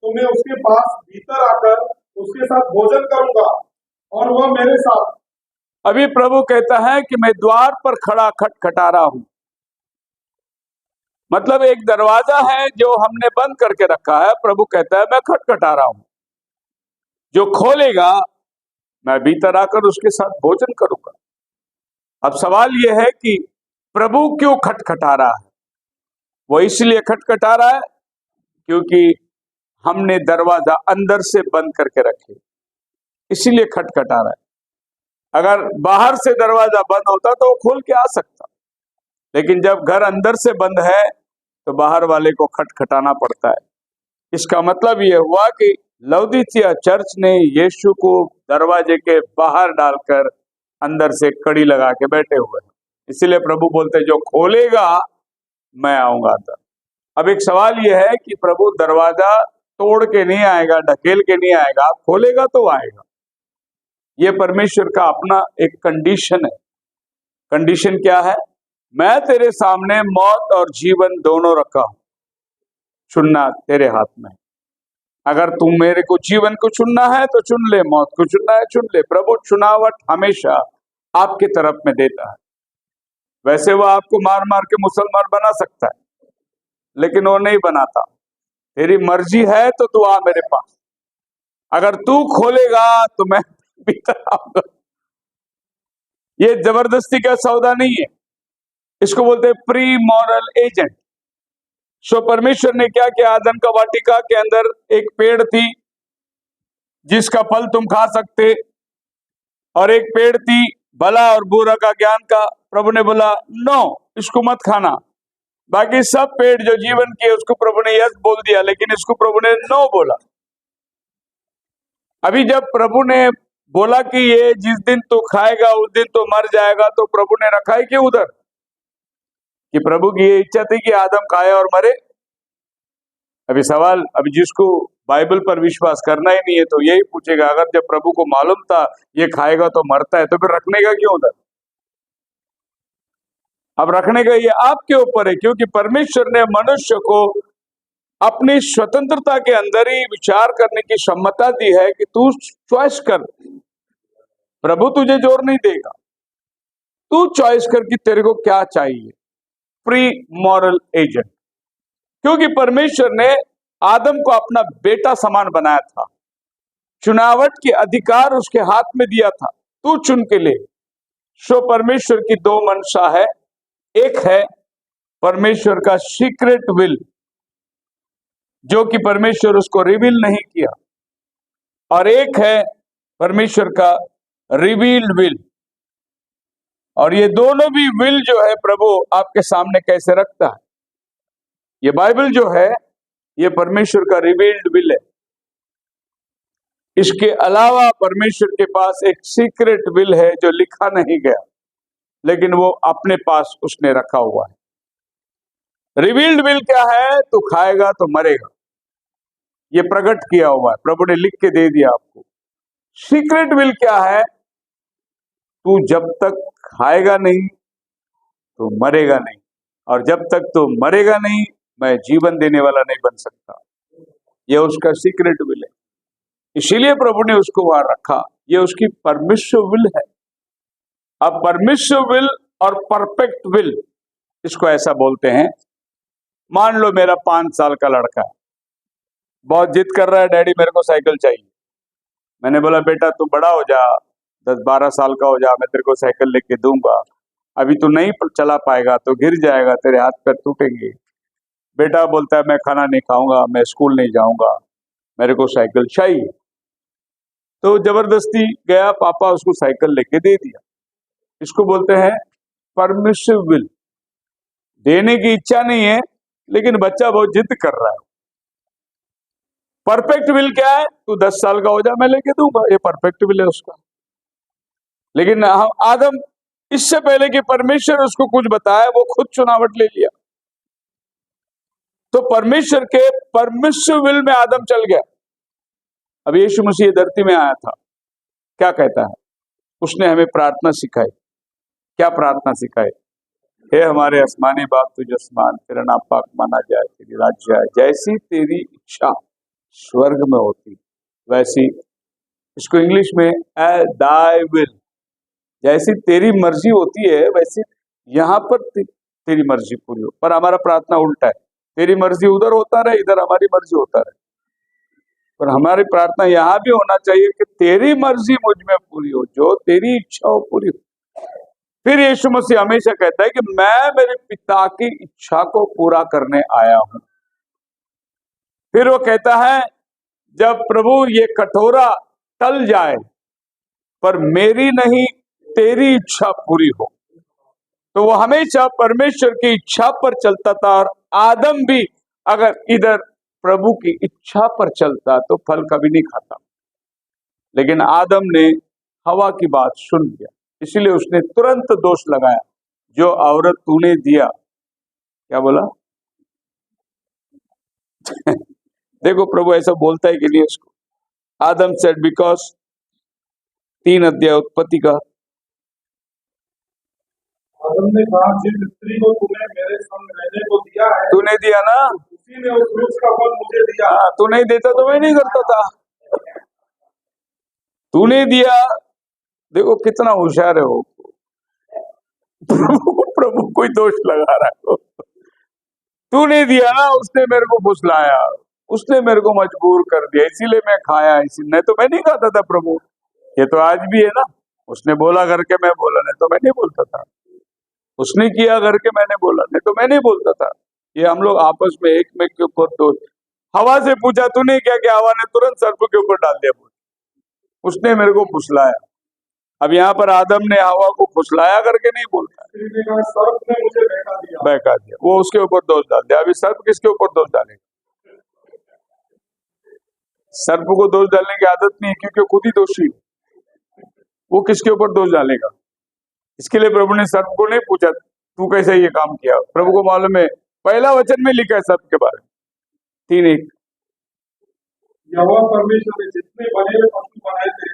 तो मैं उसके पास भीतर आकर उसके साथ भोजन करूंगा और वह मेरे साथ। अभी प्रभु कहता है कि मैं द्वार पर खड़ा खटखटा रहा हूं। मतलब एक दरवाजा है जो हमने बंद करके रखा है। प्रभु कहता है मैं खटखटा रहा हूं, जो खोलेगा मैं भीतर आकर उसके साथ भोजन करूंगा। अब सवाल यह है कि प्रभु क्यों खटखटा रहा है? वो इसलिए खटखटा रहा है क्योंकि हमने दरवाजा अंदर से बंद करके रखे, इसीलिए खटखटा रहा है। अगर बाहर से दरवाजा बंद होता तो वो खोल के आ सकता, लेकिन जब घर अंदर से बंद है तो बाहर वाले को खटखटाना पड़ता है। इसका मतलब यह हुआ कि लौदीसिया चर्च ने यीशु को दरवाजे के बाहर डालकर अंदर से कड़ी लगा के बैठे हुए हैं। इसीलिए प्रभु बोलते जो खोलेगा मैं आऊंगा अंदर। अब एक सवाल यह है कि प्रभु दरवाजा तोड़ के नहीं आएगा, ढकेल के नहीं आएगा, खोलेगा तो आएगा। ये परमेश्वर का अपना एक कंडीशन है। कंडीशन क्या है? मैं तेरे सामने मौत और जीवन दोनों रखा हूं, चुनना तेरे हाथ में। अगर तुम मेरे को जीवन को चुनना है तो चुन ले, मौत को चुनना है चुन ले। प्रभु चुनावट हमेशा आपके तरफ में देता है। वैसे वो आपको मार मार के मुसलमान बना सकता है, लेकिन वो नहीं बनाता। तेरी मर्जी है तो तू आ मेरे पास। अगर तू खोलेगा तो मैं भीतर आऊंगा। ये जबरदस्ती का सौदा नहीं है, इसको बोलते हैं प्री मॉरल एजेंट। सो परमेश्वर ने क्या किया, आदम का वाटिका के अंदर एक पेड़ थी जिसका फल तुम खा सकते, और एक पेड़ थी भला और बुरा का ज्ञान का। प्रभु ने बोला नो, इसको मत खाना। बाकी सब पेड़ जो जीवन के उसको प्रभु ने यस बोल दिया, लेकिन इसको प्रभु ने नो बोला। अभी जब प्रभु ने बोला कि ये जिस दिन तू खाएगा उस दिन तो मर जाएगा, तो प्रभु ने रखा है कि उधर कि प्रभु की ये इच्छा थी कि आदम खाए और मरे। अभी सवाल, अभी जिसको बाइबल पर विश्वास करना ही नहीं है तो यही पूछेगा, अगर जब प्रभु को मालूम था ये खाएगा तो मरता है, तो फिर रखने का क्यों उधर? अब रखने का ये आपके ऊपर है, क्योंकि परमेश्वर ने मनुष्य को अपनी स्वतंत्रता के अंदर ही विचार करने की क्षमता दी है कि तू चॉइस कर। प्रभु तुझे जोर नहीं देगा, तू चॉइस कर कि तेरे को क्या चाहिए। प्री मॉरल एजेंट, क्योंकि परमेश्वर ने आदम को अपना बेटा समान बनाया था, चुनावट के अधिकार उसके हाथ में दिया था, तू चुन के ले। सो परमेश्वर की दो मंशा है, एक है परमेश्वर का सीक्रेट विल जो कि परमेश्वर उसको रिवील नहीं किया, और एक है परमेश्वर का रिवील्ड विल। और ये दोनों भी विल जो है प्रभु आपके सामने कैसे रखता है। ये बाइबल जो है ये परमेश्वर का रिवील्ड विल है। इसके अलावा परमेश्वर के पास एक सीक्रेट विल है जो लिखा नहीं गया, लेकिन वो अपने पास उसने रखा हुआ है। रिवील्ड विल क्या है? तू खाएगा तो मरेगा, ये प्रकट किया हुआ है, प्रभु ने लिख के दे दिया आपको। सीक्रेट विल क्या है? तू जब तक खाएगा नहीं तो मरेगा नहीं, और जब तक तू मरेगा नहीं मैं जीवन देने वाला नहीं बन सकता। ये उसका सीक्रेट विल है, इसीलिए प्रभु ने उसको वहां रखा। ये उसकी परमिशन विल है। अब परमिशिव विल और परफेक्ट विल, इसको ऐसा बोलते हैं। मान लो मेरा 5 साल का लड़का है, बहुत जिद कर रहा है, डैडी मेरे को साइकिल चाहिए। मैंने बोला बेटा तू बड़ा हो जा, 10-12 साल का हो जा, मैं तेरे को साइकिल लेके दूंगा। अभी तू नहीं चला पाएगा तो गिर जाएगा, तेरे हाथ पैर टूटेंगे। बेटा बोलता है मैं खाना नहीं खाऊंगा, मैं स्कूल नहीं जाऊंगा, मेरे को साइकिल चाहिए। तो जबरदस्ती गया, पापा उसको साइकिल लेके दे दिया। इसको बोलते हैं परमिशिव विल। देने की इच्छा नहीं है लेकिन बच्चा बहुत जिद कर रहा है। परफेक्ट विल क्या है? तू 10 साल का हो जा, मैं लेके दूंगा, ये परफेक्ट विल है उसका। लेकिन हम आदम, इससे पहले कि परमेश्वर उसको कुछ बताया, वो खुद चुनावट ले लिया। तो परमेश्वर के परमिशिव विल में आदम चल गया। अब यीशु मसीह धरती में आया था, क्या कहता है? उसने हमें प्रार्थना सिखाई। क्या प्रार्थना सिखाई? हे हमारे आसमानी बाप, तुझ आसमान, तेरा नाम पाक माना जाए, तेरी राज्य आए, जैसी तेरी इच्छा स्वर्ग में होती वैसी, इसको इंग्लिश में दाई विल, जैसी तेरी मर्जी होती है वैसे यहाँ पर तेरी मर्जी पूरी हो। पर हमारा प्रार्थना उल्टा है, तेरी मर्जी उधर होता रहे, इधर हमारी मर्जी होता रहे। पर हमारी प्रार्थना यहाँ भी होना चाहिए कि तेरी मर्जी मुझ में पूरी हो, जो तेरी इच्छा हो पूरी हो। फिर यीशु मसीह हमेशा कहता है कि मैं मेरे पिता की इच्छा को पूरा करने आया हूं। फिर वो कहता है जब प्रभु ये कटोरा टल जाए पर मेरी नहीं तेरी इच्छा पूरी हो, तो वो हमेशा परमेश्वर की इच्छा पर चलता था। और आदम भी अगर इधर प्रभु की इच्छा पर चलता तो फल कभी नहीं खाता। लेकिन आदम ने हवा की बात सुन लिया, इसलिए उसने तुरंत दोष लगाया, जो औरत तूने दिया। क्या बोला? देखो प्रभु ऐसा बोलता है कि नहीं उसको। आदम सेड, बिकॉज 3 अध्याय उत्पत्ति का, आदम ने कहा जिस स्त्री को तूने मेरे संग रहने को दिया है, तूने दिया ना, उसी ने उस वृक्ष का फल मुझे दिया। हाँ, तू नहीं देता तो मैं नहीं करता था, तूने दिया। देखो कितना होशियार है वो। प्रभु कोई दोष लगा रहा है। तूने दिया ना, उसने मेरे को फुसलाया, उसने मेरे को मजबूर कर दिया, इसीलिए मैं खाया, इसी नहीं तो मैं नहीं खाता था प्रभु। ये तो आज भी है ना, उसने बोला करके मैं बोला, नहीं तो मैं नहीं बोलता था। उसने किया करके मैंने बोला, नहीं तो मैं नहीं बोलता था। ये हम लोग आपस में एक में के ऊपर दोष। हवा से पूछा तूने क्या किया, हवा ने तुरंत सर्प के ऊपर डाल दिया, उसने मेरे को फुसलाया। अब यहाँ पर आदम ने हवा को फुसलाया करके नहीं बोलता, सर्प ने मुझे बहका दिया, वो उसके ऊपर दोष डाल दिया। अभी सर्प किसके ऊपर दोष डालेगा? सर्प को दोष डालने की आदत नहीं है, क्योंकि खुद ही दोषी, वो किसके ऊपर दोष डालेगा? इसके लिए प्रभु ने सर्प को नहीं पूछा तू कैसे ये काम किया। प्रभु को मालूम है, पहला वचन में लिखा है सर्प के बारे में, 3:1, यहोवा परमेश्वर ने जितने बने हुए पशु बनाए थे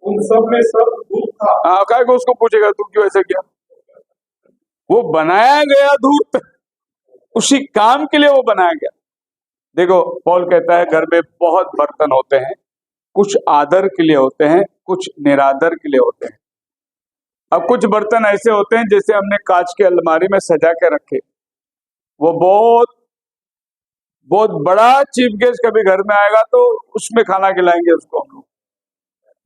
उन सब में सर्प धूर्त था। हाँ, काय को उसको पूछेगा तू क्यों ऐसा किया? वो बनाया गया धूर्त, उसी काम के लिए वो बनाया गया। देखो पौल कहता है घर में बहुत बर्तन होते हैं, कुछ आदर के लिए होते हैं, कुछ निरादर के लिए होते हैं। अब कुछ बर्तन ऐसे होते हैं जैसे हमने कांच के अलमारी में सजा के रखे, वो बहुत बहुत बड़ा चीफ गेस्ट कभी घर में आएगा तो उसमें खाना खिलाएंगे उसको हम लोग।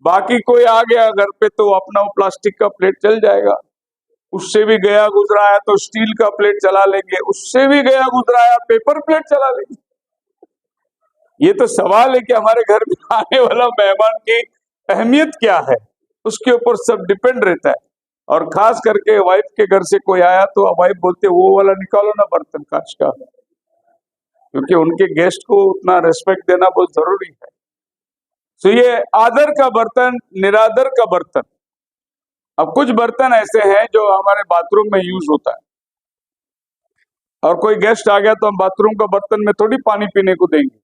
बाकी कोई आ गया घर पे तो अपना वो प्लास्टिक का प्लेट चल जाएगा, उससे भी गया गुजरा है तो स्टील का प्लेट चला लेंगे, उससे भी गया गुजरा है पेपर प्लेट चला लेंगे। ये तो सवाल है कि हमारे घर में आने वाला मेहमान की अहमियत क्या है, उसके ऊपर सब डिपेंड रहता है। और खास करके वाइफ के घर से कोई आया तो वाइफ बोलते वो वाला निकालो ना बर्तन कांच का, क्योंकि उनके गेस्ट को उतना रेस्पेक्ट देना बहुत जरूरी है। तो ये आदर का बर्तन, निरादर का बर्तन। अब कुछ बर्तन ऐसे हैं जो हमारे बाथरूम में यूज होता है, और कोई गेस्ट आ गया तो हम बाथरूम का बर्तन में थोड़ी पानी पीने को देंगे,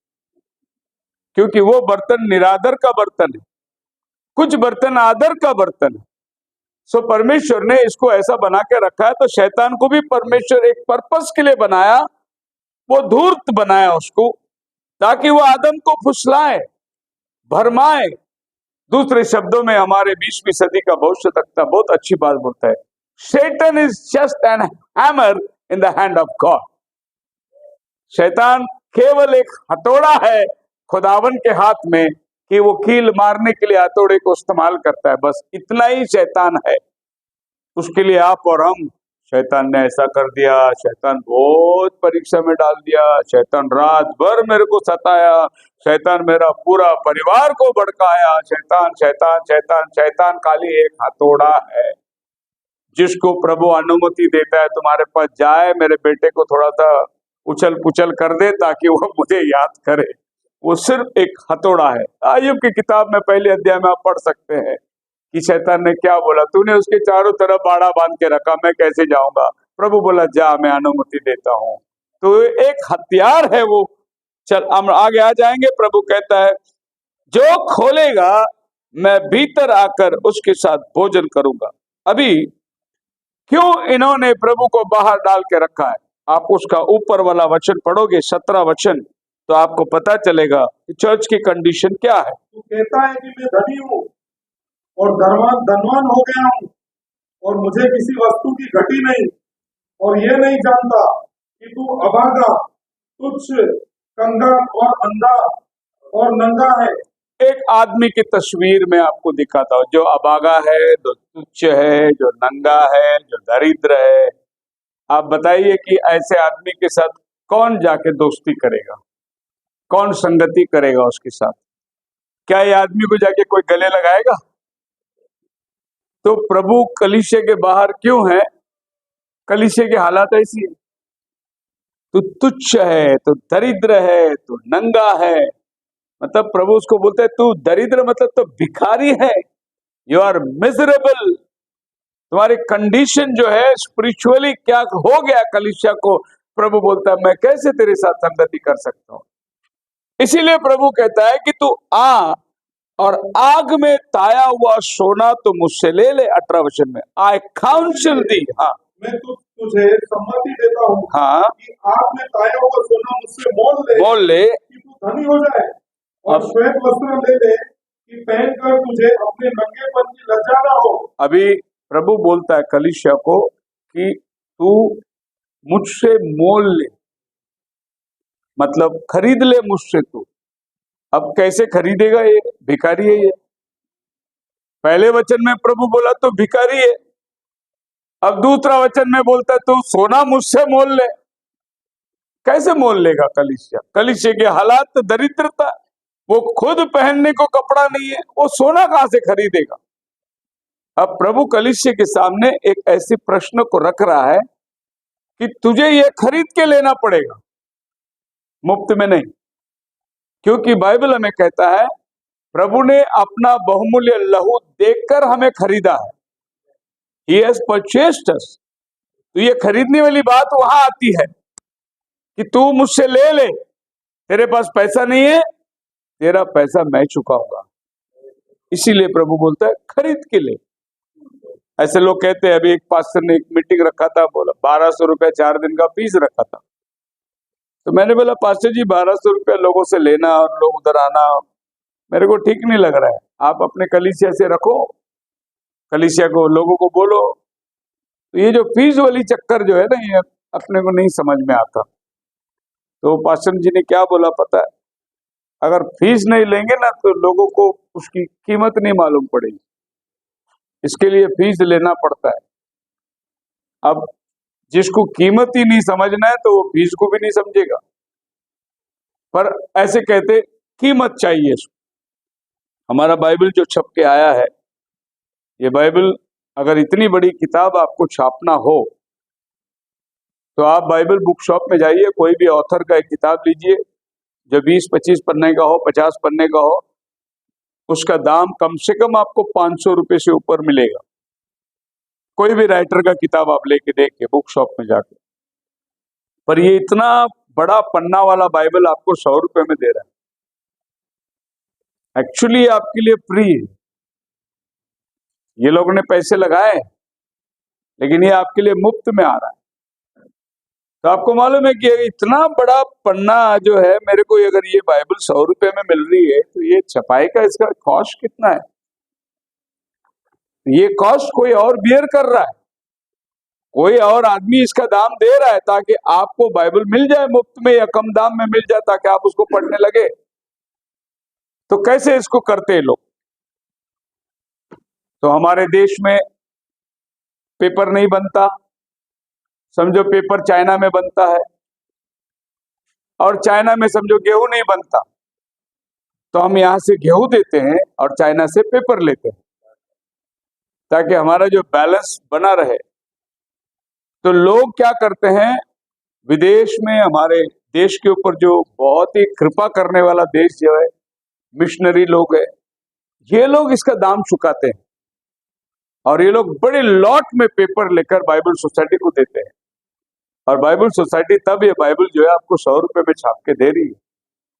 क्योंकि वो बर्तन निरादर का बर्तन है। कुछ बर्तन आदर का बर्तन है। सो परमेश्वर ने इसको ऐसा बना के रखा है, तो शैतान को भी परमेश्वर एक पर्पस के लिए बनाया, वो धूर्त बनाया उसको, ताकि वो आदम को फुसलाए, भरमाए, दूसरे शब्दों में हमारे 20वीं सदी का भविष्य तख्ता बहुत अच्छी बात बोलता है, शैतान is just an hammer in the hand of God. शैतान केवल एक हथौड़ा है खुदावन के हाथ में कि वो कील मारने के लिए हथौड़े को इस्तेमाल करता है, बस इतना ही शैतान है। उसके लिए आप और हम, शैतान ने ऐसा कर दिया, शैतान बहुत परीक्षा में डाल दिया, शैतान रात भर मेरे को सताया, शैतान मेरा पूरा परिवार को भड़काया, शैतान शैतान शैतान शैतान खाली एक हथौड़ा है जिसको प्रभु अनुमति देता है तुम्हारे पास जाए, मेरे बेटे को थोड़ा सा उछल पुछल कर दे ताकि वो मुझे याद करे। वो सिर्फ एक हथौड़ा है। आयुब की किताब में पहले अध्याय में आप पढ़ सकते हैं कि शैतान ने क्या बोला, तूने उसके चारों तरफ बाड़ा बांध के रखा, मैं कैसे जाऊंगा। प्रभु बोला जा, मैं अनुमति देता हूं। तो एक हथियार है वो। चल हम आगे आ जाएंगे। प्रभु कहता है जो खोलेगा मैं भीतर आकर उसके साथ भोजन करूंगा। अभी क्यों इन्होंने प्रभु को बाहर डाल के रखा है, आप उसका ऊपर वाला वचन पढ़ोगे 17 वचन, तो आपको पता चलेगा कि चर्च की कंडीशन क्या है। तू कहता है कि मैं धनी हूँ और धनवान हो गया हूँ और मुझे किसी वस्तु की घटी नहीं, और ये नहीं जानता कि तू अभागा, तुच्छ, कंगाल और अंधा और नंगा है। एक आदमी की तस्वीर में आपको दिखाता हूं, जो अभागा है, जो तुच्छ है, जो नंगा है, जो दरिद्र है। आप बताइए कि ऐसे आदमी के साथ कौन जाके दोस्ती करेगा, कौन संगति करेगा उसके साथ? क्या ये आदमी को जाके कोई गले लगाएगा? तो प्रभु कलीसिया के बाहर क्यों है? कलीसिया की हालत ऐसी है, तो तुच्छ है, तो दरिद्र है, तो नंगा है। मतलब प्रभु उसको बोलते हैं तू दरिद्र मतलब तो भिखारी है, यू आर मिजरेबल। तुम्हारी कंडीशन जो है स्पिरिचुअली क्या हो गया कलीसिया को, प्रभु बोलता है मैं कैसे तेरे साथ संगति कर सकता हूं। इसीलिए प्रभु कहता है कि तू आ और आग में ताया हुआ सोना तो मुझसे ले ले। 18 वचन में आई काउंसिल दी। हाँ, मैं तुझे सम्मति देता हूँ हाँ, कि आग में ताया हुआ सोना मुझसे बोल ले कि तू धनी हो जाए, और श्वेत वस्त्र ले ले कि पहनकर तुझे अपने नंगेपन की लज्जा न हो। अभी प्रभु बोलता है कलीसिया को कि तू मुझसे मोल ले, मतलब खरीद ले मुझसे तू। अब कैसे खरीदेगा? ये भिखारी है। ये पहले वचन में प्रभु बोला तो भिखारी है, अब दूसरा वचन में बोलता है तू सोना मुझसे मोल ले। कैसे मोल लेगा कलीसिया? कलीसिया के हालात तो दरिद्रता, वो खुद पहनने को कपड़ा नहीं है, वो सोना कहां से खरीदेगा? अब प्रभु कलीसिया के सामने एक ऐसे प्रश्न को रख रहा है कि तुझे ये खरीद के लेना पड़ेगा, मुफ्त में नहीं। क्योंकि बाइबल हमें कहता है प्रभु ने अपना बहुमूल्य लहू देकर हमें खरीदा है। He has purchased us। तो ये खरीदने वाली बात वहां आती है कि तू मुझसे ले ले, तेरे पास पैसा नहीं है, तेरा पैसा मैं चुकाऊंगा। इसीलिए प्रभु बोलता है खरीद के ले। ऐसे लोग कहते हैं, अभी एक पास्टर ने एक मीटिंग रखा था, बोला 1200 रुपया 4 दिन का फीस रखा था। तो मैंने बोला पास्टर जी 1200 रुपया लोगों से लेना और लोग उधर आना मेरे को ठीक नहीं लग रहा है। आप अपने कलीसिया से रखो, कलीसिया को लोगों को बोलो। तो ये जो फीस वाली चक्कर जो है ना, ये अपने को नहीं समझ में आता। तो पास्टर जी ने क्या बोला पता है, अगर फीस नहीं लेंगे ना तो लोगों को उसकी कीमत नहीं मालूम पड़ेगी, इसके लिए फीस लेना पड़ता है। अब जिसको कीमत ही नहीं समझना है तो वो फीस को भी नहीं समझेगा। पर ऐसे कहते कीमत चाहिए। हमारा बाइबल जो छप के आया है, ये बाइबल अगर इतनी बड़ी किताब आपको छापना हो तो आप बाइबल बुक शॉप में जाइए, कोई भी ऑथर का एक किताब लीजिए जो 20-25 पन्ने का हो, 50 पन्ने का हो। उसका दाम कम से कम आपको 500 रुपए से ऊपर मिलेगा। कोई भी राइटर का किताब आप लेके देखिए बुक शॉप में जाके। पर ये इतना बड़ा पन्ना वाला बाइबल आपको 100 रुपए में दे रहा है। एक्चुअली आपके लिए फ्री है। ये लोगों ने पैसे लगाए लेकिन ये आपके लिए मुफ्त में आ रहा है। तो आपको मालूम है कि इतना बड़ा पन्ना जो है, मेरे को अगर ये बाइबल 100 रुपए में मिल रही है तो ये छपाई का इसका कॉस्ट कितना है? ये कॉस्ट कोई और बियर कर रहा है, कोई और आदमी इसका दाम दे रहा है ताकि आपको बाइबल मिल जाए मुफ्त में या कम दाम में मिल जाए ताकि आप उसको पढ़ने लगे। तो कैसे इसको करते हैं लोग? तो हमारे देश में पेपर नहीं बनता, समझो पेपर चाइना में बनता है, और चाइना में समझो गेहूं नहीं बनता, तो हम यहां से गेहूं देते हैं और चाइना से पेपर लेते हैं ताकि हमारा जो बैलेंस बना रहे। तो लोग क्या करते हैं, विदेश में हमारे देश के ऊपर जो बहुत ही कृपा करने वाला देश जो है, मिशनरी लोग है, ये लोग इसका दाम चुकाते हैं और ये लोग बड़े लॉट में पेपर लेकर बाइबल सोसाइटी को देते हैं। और बाइबल सोसाइटी तब ये बाइबल जो है आपको 100 रुपए में छाप के दे रही है,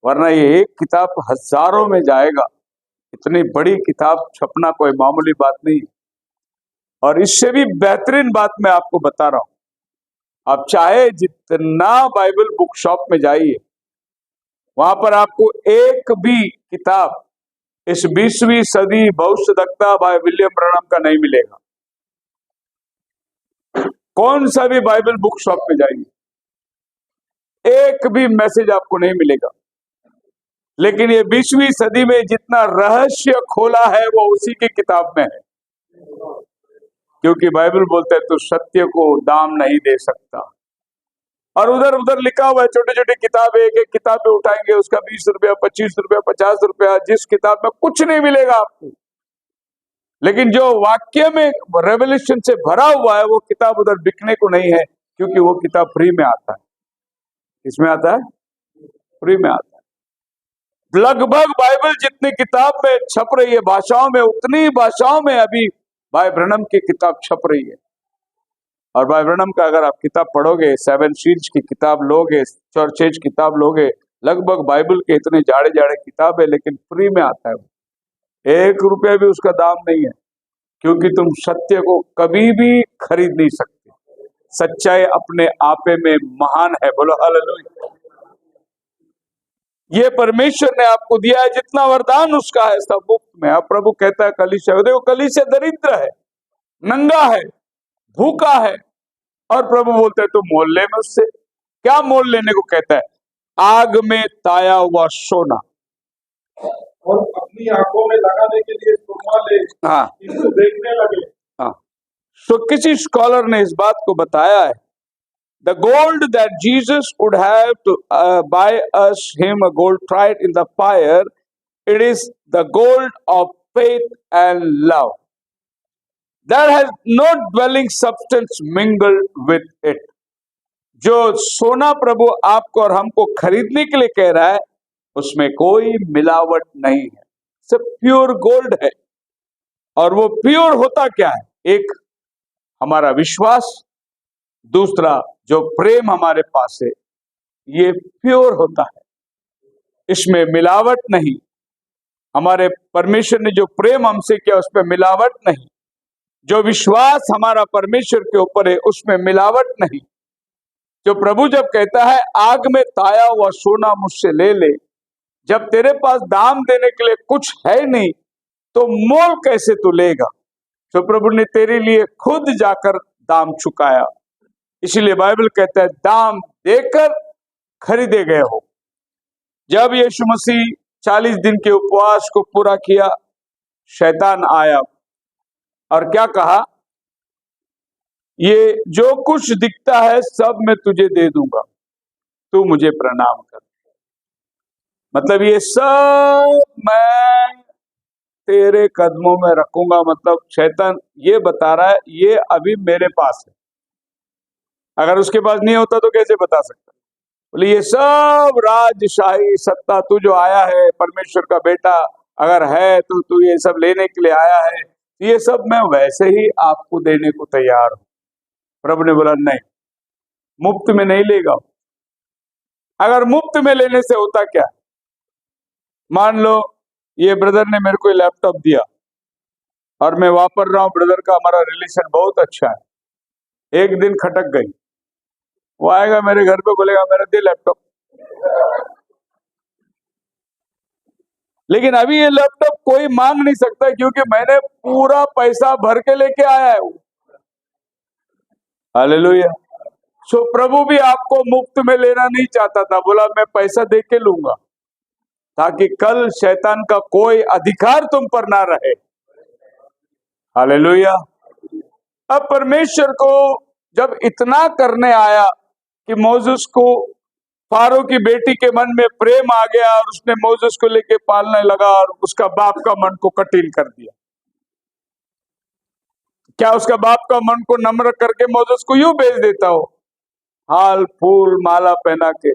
वरना ये एक किताब हजारों में जाएगा। इतनी बड़ी किताब छपना कोई मामूली बात नहीं। और इससे भी बेहतरीन बात मैं आपको बता रहा हूं, आप चाहे जितना बाइबल बुक शॉप में जाइए, वहां पर आपको एक भी किताब इस 20वीं सदी भविष्यद्वक्ता भाई विलियम ब्रैनम का नहीं मिलेगा। कौन सा भी बाइबल बुक शॉप में जाइए, एक भी मैसेज आपको नहीं मिलेगा। लेकिन ये 20वीं सदी में जितना रहस्य खोला है वो उसी की किताब में है, क्योंकि बाइबल बोलता है तो सत्य को दाम नहीं दे सकता। और उधर उधर लिखा हुआ है, छोटे छोटे किताब, एक एक किताब में उठाएंगे उसका 20 रुपया, 25 रुपया, 50 रुपया, जिस किताब में कुछ नहीं मिलेगा आपको। लेकिन जो वाक्य में रेवल्यूशन से भरा हुआ है वो किताब उधर बिकने को नहीं है, क्योंकि वो किताब फ्री में आता है। इसमें आता है, फ्री में आता है। लगभग बाइबल जितनी किताब में छप रही है भाषाओं में, उतनी भाषाओं में अभी भाई ब्रैनम की किताब छप रही है। और भाई ब्रैनम का अगर आप किताब पढ़ोगे, 7 सील्स की किताब लोगे, चर्च एज किताब लोगे, लगभग बाइबल के इतने जाड़े जाड़े किताब है, लेकिन फ्री में आता है। 1 रुपया भी उसका दाम नहीं है, क्योंकि तुम सत्य को कभी भी खरीद नहीं सकते। सच्चाई अपने आपे में महान है। बोलो हालेलुया। ये परमेश्वर ने आपको दिया है, जितना वरदान उसका है सब मुफ्त में। अब प्रभु कहता है कलीसिया, देखो कलीसिया दरिद्र है, नंगा है, भूखा है, और प्रभु बोलते हैं तुम मोल ले मुझसे। क्या मोल लेने को कहता है? आग में ताया हुआ सोना, और अपनी आंखों में लगाने के लिए सुरमा ले, हाँ इसको देखने लगे। हाँ। तो किसी स्कॉलर ने इस बात को बताया है, the gold that Jesus would have to buy us him a gold tried in the fire, it is the gold of faith and love that has no dwelling substance mingled with it. जो सोना प्रभु आपको और हमको खरीदने के लिए कह रहा है, उसमें कोई मिलावट नहीं है, सिर्फ प्योर गोल्ड है। और वो प्योर होता क्या है? एक हमारा विश्वास, दूसरा जो प्रेम हमारे पास है, ये प्योर होता है, इसमें मिलावट नहीं। हमारे परमेश्वर ने जो प्रेम हमसे किया उसमें मिलावट नहीं। जो विश्वास हमारा परमेश्वर के ऊपर है उसमें मिलावट नहीं। जो प्रभु जब कहता है आग में ताया हुआ सोना मुझसे ले ले, जब तेरे पास दाम देने के लिए कुछ है नहीं तो मोल कैसे तू लेगा? तो प्रभु ने तेरे लिए खुद जाकर दाम चुकाया। इसीलिए बाइबल कहता है दाम देकर खरीदे गए हो। जब यीशु मसीह 40 दिन के उपवास को पूरा किया, शैतान आया और क्या कहा? ये जो कुछ दिखता है सब मैं तुझे दे दूंगा, तू मुझे प्रणाम कर। मतलब ये सब मैं तेरे कदमों में रखूंगा। मतलब शैतान ये बता रहा है ये अभी मेरे पास है, अगर उसके पास नहीं होता तो कैसे बता सकता? बोले ये सब राजशाही सत्ता तू जो आया है, परमेश्वर का बेटा अगर है तो तू ये सब लेने के लिए आया है, ये सब मैं वैसे ही आपको देने को तैयार हूं। प्रभु ने बोला नहीं, मुफ्त में नहीं लेगा। अगर मुफ्त में लेने से होता क्या? मान लो ये ब्रदर ने मेरे को लैपटॉप दिया और मैं वापर रहा हूं, ब्रदर का हमारा रिलेशन बहुत अच्छा है, एक दिन खटक गई, वो आएगा मेरे घर पे, बोलेगा मेरा दे लैपटॉप। लेकिन अभी ये लैपटॉप कोई मांग नहीं सकता, क्योंकि मैंने पूरा पैसा भर के लेके आया है। हालेलुया। सो प्रभु भी आपको मुफ्त में लेना नहीं चाहता था, बोला मैं पैसा दे के लूंगा, ताकि कल शैतान का कोई अधिकार तुम पर ना रहे। हालेलुया। अब परमेश्वर को जब इतना करने आया कि मोसेस को, फारो की बेटी के मन में प्रेम आ गया और उसने मोसेस को लेके पालने लगा और उसका बाप का मन को कठिन कर दिया। क्या उसका बाप का मन को नम्र करके मोसेस को यूं भेज देता हो, हाल फूल माला पहना के?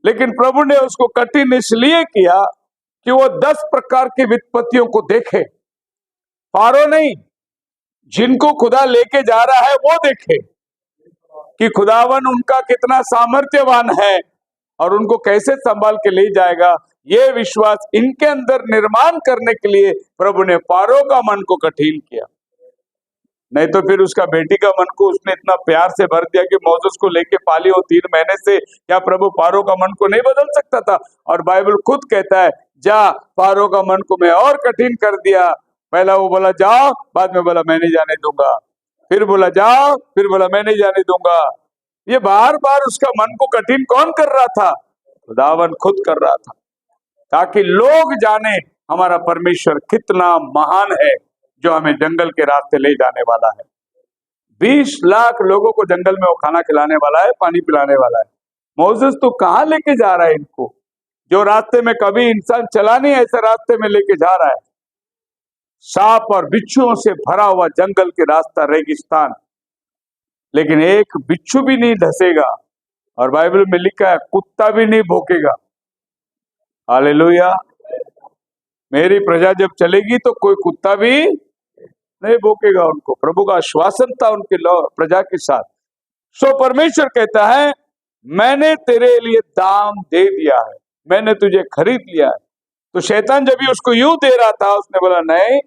लेकिन प्रभु ने उसको कठिन इसलिए किया कि वो 10 प्रकार की विपत्तियों को देखे। फारो नहीं, जिनको खुदा लेके जा रहा है वो देखे कि खुदावन उनका कितना सामर्थ्यवान है और उनको कैसे संभाल के ले जाएगा। ये विश्वास इनके अंदर निर्माण करने के लिए प्रभु ने फारो का मन को कठिन किया। नहीं तो फिर उसका बेटी का मन को उसने इतना प्यार से भर दिया कि मोसेस को लेके पाली हो 3 महीने से। क्या प्रभु फारो का मन को नहीं बदल सकता था? और बाइबल खुद कहता है, जा फारो का मन को मैं और कठिन कर दिया। पहला वो बोला जाओ, बाद में बोला मैं नहीं जाने दूंगा, फिर बोला जाओ, फिर बोला मैं नहीं जाने दूंगा। ये बार बार उसका मन को कठिन कौन कर रहा था? खुदावन खुद कर रहा था, ताकि लोग जाने हमारा परमेश्वर कितना महान है, जो हमें जंगल के रास्ते ले जाने वाला है। 20 लाख लोगों को जंगल में वो खाना खिलाने वाला है, पानी पिलाने वाला है। मोसेस तो कहाँ लेके जा रहा है इनको? जो रास्ते में कभी इंसान चला नहीं, ऐसे रास्ते में लेके जा रहा है। सांप और बिच्छुओं से भरा हुआ जंगल के रास्ता, रेगिस्तान, लेकिन एक बिच्छू भी नहीं धसेगा, और बाइबल में लिखा है कुत्ता भी नहीं भौंकेगा। हालेलुया। मेरी प्रजा जब चलेगी तो कोई कुत्ता भी नहीं भौंकेगा उनको। प्रभु का आश्वासन था उनके प्रजा के साथ। सो परमेश्वर कहता है, मैंने तेरे लिए दाम दे दिया है, मैंने तुझे खरीद लिया है। तो शैतान जब भी उसको यूं दे रहा था, उसने बोला नहीं,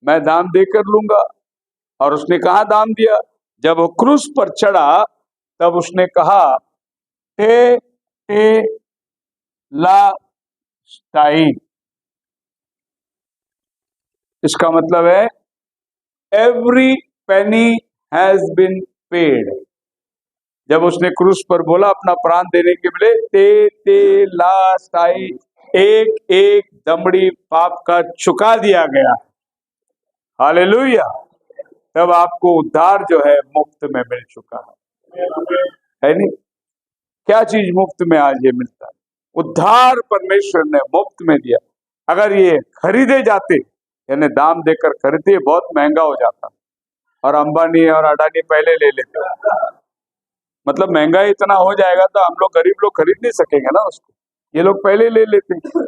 मैं दाम देकर लूंगा। और उसने कहा दाम दिया? जब वो क्रूस पर चढ़ा तब उसने कहा ते ते ला स्टाई। इसका मतलब है every penny has been paid. जब उसने क्रूस पर बोला अपना प्राण देने के लिए, ते ते ला स्टाई, एक एक दमड़ी पाप का चुका दिया गया। हालेलुया। तब आपको उद्धार जो है मुफ्त में मिल चुका है नहीं? क्या चीज मुफ्त में आज ये मिलता है? उद्धार परमेश्वर ने मुफ्त में दिया। अगर ये खरीदे जाते, यानी दाम देकर खरीदे, बहुत महंगा हो जाता, और अंबानी और अडानी पहले ले लेते। मतलब महंगाई इतना हो जाएगा तो हम लोग गरीब लोग खरीद नहीं सकेंगे ना उसको, ये लोग पहले ले लेते।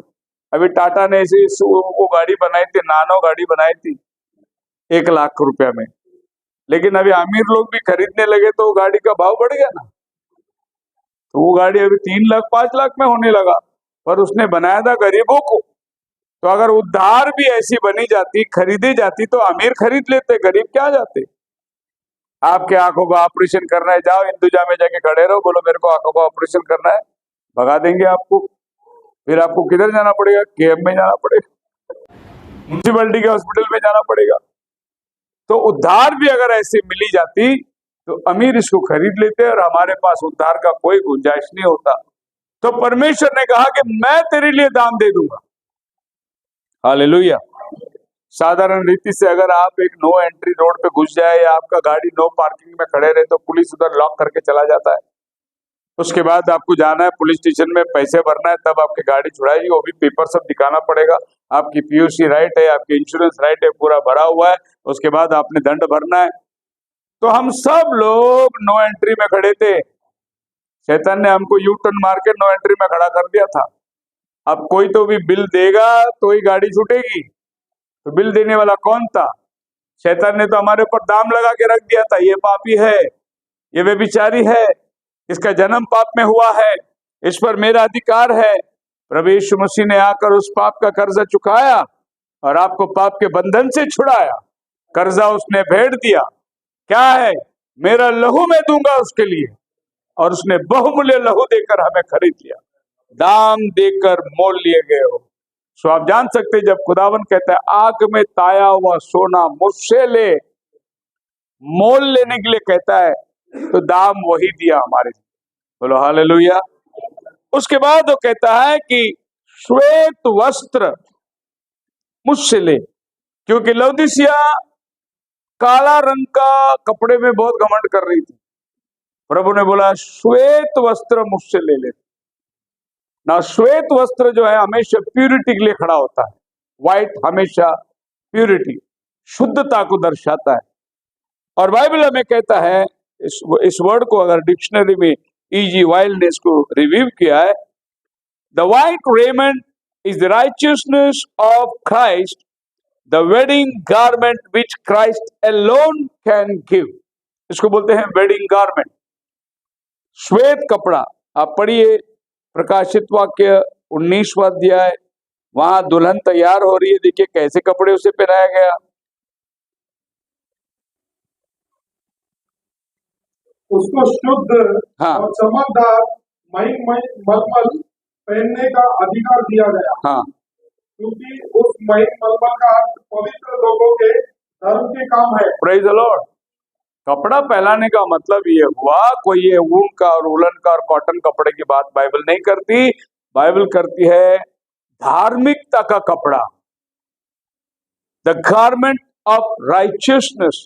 अभी टाटा ने ऐसी वो गाड़ी बनाई थी, नानो गाड़ी बनाई थी 1 लाख रुपया में, लेकिन अभी अमीर लोग भी खरीदने लगे तो वो गाड़ी का भाव बढ़ गया ना, तो वो गाड़ी अभी 3 लाख 5 लाख में होने लगा। पर उसने बनाया था गरीबों को। तो अगर उद्धार भी ऐसी बनी जाती, खरीदी जाती, तो अमीर खरीद लेते, गरीब क्या जाते। आपके आंखों का ऑपरेशन करना है, जाओ इंतजा में जाके खड़े रहो, बोलो मेरे को आंखों का ऑपरेशन करना है, भगा देंगे आपको। फिर आपको किधर जाना पड़ेगा? केएम में जाना पड़ेगा, म्युनिसिपैलिटी के हॉस्पिटल में जाना पड़ेगा। तो उद्धार भी अगर ऐसे मिली जाती तो अमीर इसको खरीद लेते, और हमारे पास उद्धार का कोई गुंजाइश नहीं होता। तो परमेश्वर ने कहा कि मैं तेरे लिए दाम दे दूंगा। हालेलुया। साधारण रीति से अगर आप एक नो एंट्री रोड पे घुस जाए, या आपका गाड़ी नो पार्किंग में खड़े रहे, तो पुलिस उधर लॉक करके चला जाता है। उसके बाद आपको जाना है पुलिस स्टेशन में, पैसे भरना है, तब आपकी गाड़ी छुड़ाएगी, वो भी पेपर सब दिखाना पड़ेगा, आपकी पीयूसी राइट है, आपकी इंश्योरेंस राइट है, पूरा भरा हुआ है, उसके बाद आपने दंड भरना है। तो हम सब लोग नो एंट्री में खड़े थे। शैतान ने हमको यू टर्न मार के नो एंट्री में खड़ा कर दिया था। अब कोई तो भी बिल देगा तो ही गाड़ी छूटेगी। तो बिल देने वाला कौन था? शैतान ने तो हमारे ऊपर दाम लगा के रख दिया था, ये पापी है, ये व्यभिचारी है, इसका जन्म पाप में हुआ है, इस पर मेरा अधिकार है। प्रभु यीशु मसीह ने आकर उस पाप का कर्जा चुकाया और आपको पाप के बंधन से छुड़ाया। कर्जा उसने भेड़ दिया। क्या है? मेरा लहू मैं दूंगा उसके लिए। और उसने बहुमूल्य लहू देकर हमें खरीद लिया, दाम देकर मोल लिए गए हो। सो आप जान सकते हैं, जब खुदावन कहता है आग में ताया हुआ सोना मुझसे ले, मोल लेने के लिए कहता है, तो दाम वही दिया हमारे लिए। बोलो हालेलुया। उसके बाद वो कहता है कि श्वेत वस्त्र मुझसे ले, क्योंकि लौदीसिया काला रंग का कपड़े में बहुत घमंड कर रही थी। प्रभु ने बोला श्वेत वस्त्र मुझसे ले ले ना। श्वेत वस्त्र जो है हमेशा प्यूरिटी के लिए खड़ा होता है। व्हाइट हमेशा प्यूरिटी, शुद्धता को दर्शाता है। और बाइबल हमें कहता है, इस वर्ड को अगर डिक्शनरी में E.G. वाइल्डनेस को रिव्यू किया है, the white raiment is the righteousness of Christ, the wedding garment which Christ alone can give. इसको बोलते हैं वेडिंग गारमेंट, श्वेत कपड़ा। आप पढ़िए प्रकाशित वाक्य 19वां अध्याय, वहां दुल्हन तैयार हो रही है, देखिए कैसे कपड़े उसे पहनाया गया। उसको शुद्ध हाँ। और चमकदार मलमल पहनने का अधिकार दिया गया, हाँ, क्योंकि उस मलमल का अर्थ पवित्र लोगों के धर्म के काम है। Praise the Lord. कपड़ा पहनाने का मतलब ये हुआ, कोई ये ऊन का और उलन का और कॉटन कपड़े की बात बाइबल नहीं करती। बाइबल करती है धार्मिकता का कपड़ा, द गारमेंट ऑफ राइचियसनेस।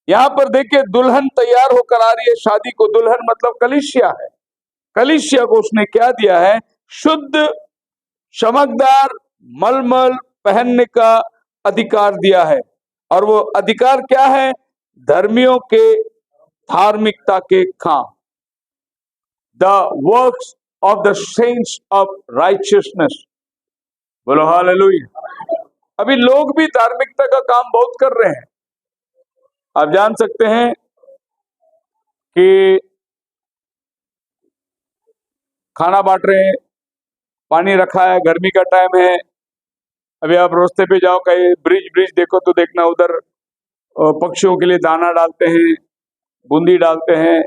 यहां पर देखिए दुल्हन तैयार होकर आ रही है शादी को। दुल्हन मतलब कलीसिया है। कलीसिया को उसने क्या दिया है? शुद्ध चमकदार मलमल पहनने का अधिकार दिया है। और वो अधिकार क्या है? धर्मियों के धार्मिकता के काम, the works of the saints of righteousness. बोलो हालेलुया। अभी लोग भी धार्मिकता का काम बहुत कर रहे हैं। आप जान सकते हैं कि खाना बांट रहे हैं, पानी रखा है, गर्मी का टाइम है। अभी आप रास्ते पे जाओ, कहीं ब्रिज देखो तो देखना उधर पक्षियों के लिए दाना डालते हैं, बूंदी डालते हैं,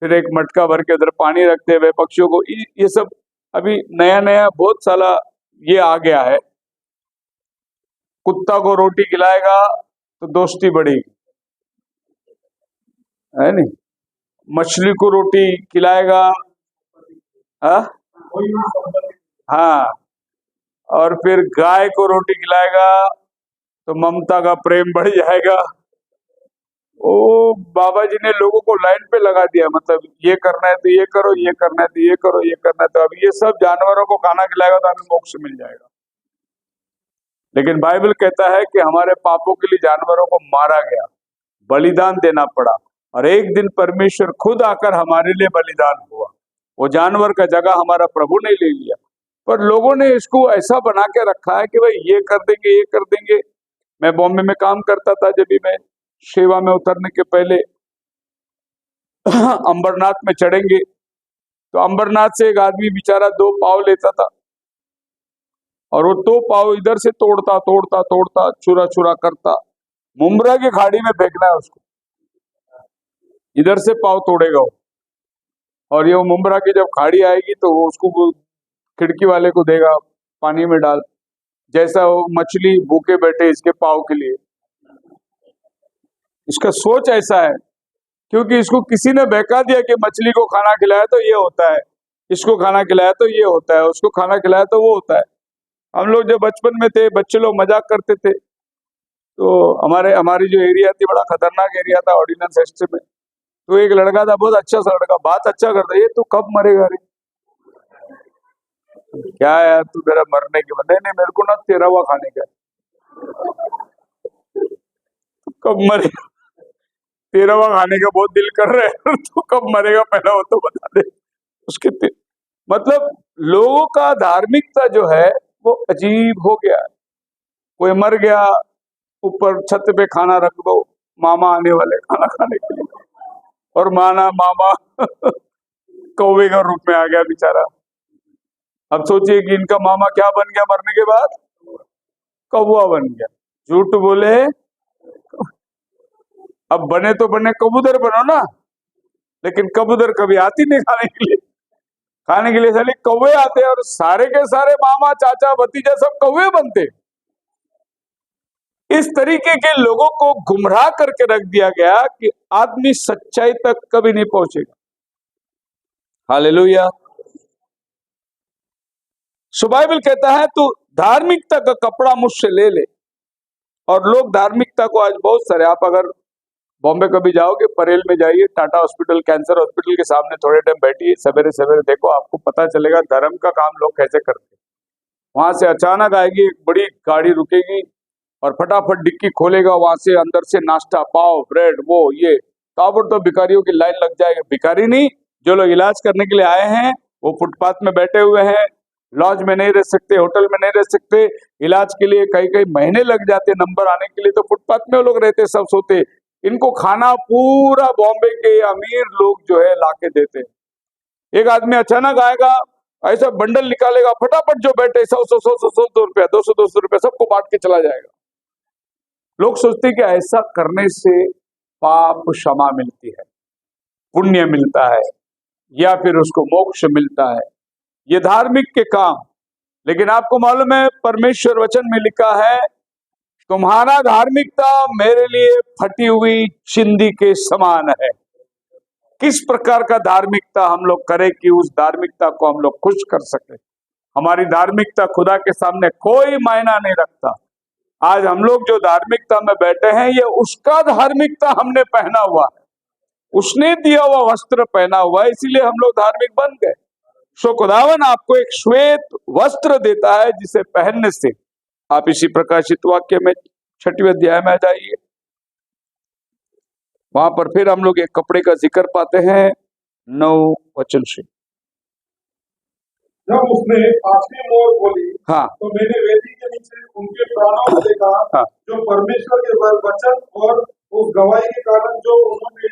फिर एक मटका भर के उधर पानी रखते हुए पक्षियों को। ये सब अभी नया नया बहुत साला ये आ गया है। कुत्ता को रोटी खिलाएगा तो दोस्ती बढ़ेगी, है नहीं? मछली को रोटी खिलाएगा, हाँ, और फिर गाय को रोटी खिलाएगा तो ममता का प्रेम बढ़ जाएगा। ओ बाबा जी ने लोगों को लाइन पे लगा दिया, मतलब ये करना है तो ये करो, ये करना है तो ये करो, ये करना है तो। अब ये सब जानवरों को खाना खिलाएगा तो हमें मोक्ष मिल जाएगा। लेकिन बाइबल कहता है कि हमारे पापों के लिए जानवरों को मारा गया, बलिदान देना पड़ा, और एक दिन परमेश्वर खुद आकर हमारे लिए बलिदान हुआ। वो जानवर का जगह हमारा प्रभु ने ले लिया। पर लोगों ने इसको ऐसा बना के रखा है कि भाई ये कर देंगे, ये कर देंगे। मैं बॉम्बे में काम करता था, जब भी मैं सेवा में उतरने के पहले अंबरनाथ में चढ़ेंगे तो अंबरनाथ से एक आदमी बेचारा 2 पाव लेता था, और वो 2 पाव इधर से तोड़ता तोड़ता तोड़ता चूरा चूरा करता, मुंब्रा की खाड़ी में फेंकना है उसको। इधर से पाव तोड़ेगा वो, और ये वो मुंब्रा की जब खाड़ी आएगी तो वो उसको खिड़की वाले को देगा, पानी में डाल। जैसा वो मछली भूखे बैठे इसके पाव के लिए। इसका सोच ऐसा है, क्योंकि इसको किसी ने बहका दिया कि मछली को खाना खिलाया तो ये होता है, इसको खाना खिलाया तो ये होता है, उसको खाना खिलाया तो वो होता है। हम लोग जब बचपन में थे, बच्चे लोग मजाक करते थे, तो हमारी जो एरिया थी बड़ा खतरनाक एरिया था, ऑर्डिनेंस एस्टेट में। तो एक लड़का था, बहुत अच्छा सा लड़का, बात अच्छा करता, ये तू कब मरेगा रे? क्या यार तू मेरा मरने के बाद? नहीं, मेरे को ना तेरा हुआ खाने का। कब मरेगा? तेरा हुआ खाने का बहुत दिल कर रहा है, तू कब मरेगा पहला वो तो बता दे। उसके मतलब लोगों का धार्मिकता जो है वो अजीब हो गया है। कोई मर गया, ऊपर छत पे खाना रख दो, मामा आने वाले खाना खाने के लिए, और मामा कौवे का रूप में आ गया बेचारा। अब सोचिए कि इनका मामा क्या बन गया मरने के बाद? कौवा बन गया। झूठ बोले, अब बने तो बने कबूतर बनो ना, लेकिन कबूतर कभी आती नहीं खाने के लिए साले कौवे आते हैं, और सारे के सारे मामा चाचा भतीजा सब कौवे बनते। इस तरीके के लोगों को गुमराह करके रख दिया गया कि आदमी सच्चाई तक कभी नहीं पहुंचेगा। हालेलुया। सो बाइबल कहता है तू धार्मिकता का कपड़ा मुझसे ले ले। और लोग धार्मिकता को आज बहुत सारे, आप अगर बॉम्बे कभी जाओगे, परेल में जाइए, टाटा हॉस्पिटल, कैंसर हॉस्पिटल के सामने थोड़े टाइम बैठिए, सवेरे सवेरे देखो, आपको पता चलेगा धर्म का काम लोग कैसे करते हैं। वहां से अचानक आएगी एक बड़ी गाड़ी, रुकेगी और फटाफट डिक्की खोलेगा, वहां से अंदर से नाश्ता, पाव, ब्रेड, वो ये ताबड़तोड़ भिखारियों की लाइन लग जाएगी। भिखारी नहीं, जो लोग इलाज करने के लिए आए हैं वो फुटपाथ में बैठे हुए हैं, लॉज में नहीं रह सकते, होटल में नहीं रह सकते, इलाज के लिए कई कई महीने लग जाते, नंबर आने के लिए, तो फुटपाथ में वो लोग रहते, सब सोते। इनको खाना पूरा बॉम्बे के अमीर लोग जो है लाके देते। एक आदमी अचानक आएगा, ऐसा बंडल निकालेगा, फटाफट जो बैठे 100 रुपया, 200 रुपया सबको बांट के चला जाएगा। लोग सोचते कि ऐसा करने से पाप क्षमा मिलती है, पुण्य मिलता है, या फिर उसको मोक्ष मिलता है, ये धार्मिक के काम। लेकिन आपको मालूम है परमेश्वर वचन में लिखा है, तुम्हारा धार्मिकता मेरे लिए फटी हुई चिंदी के समान है। किस प्रकार का धार्मिकता हम लोग करें कि उस धार्मिकता को हम लोग खुश कर सके। हमारी धार्मिकता खुदा के सामने कोई मायना नहीं रखता। आज हम लोग जो धार्मिकता में बैठे हैं, ये उसका धार्मिकता हमने पहना हुआ है, उसने दिया हुआ वस्त्र पहना हुआ है, इसीलिए हम लोग धार्मिक बन गए। सो खुदावन आपको एक श्वेत वस्त्र देता है जिसे पहनने से आप इसी प्रकाशित वाक्य में 6वें अध्याय में आ जाइए। वहां पर फिर हम लोग एक कपड़े का जिक्र पाते हैं 9 वचन से। जब उसने 5वीं मोहर खोली, हाँ, तो मैंने वेदी के नीचे उनके प्राणों को देखा, हाँ, जो परमेश्वर के वचन और उस गवाही के कारण जो उन्होंने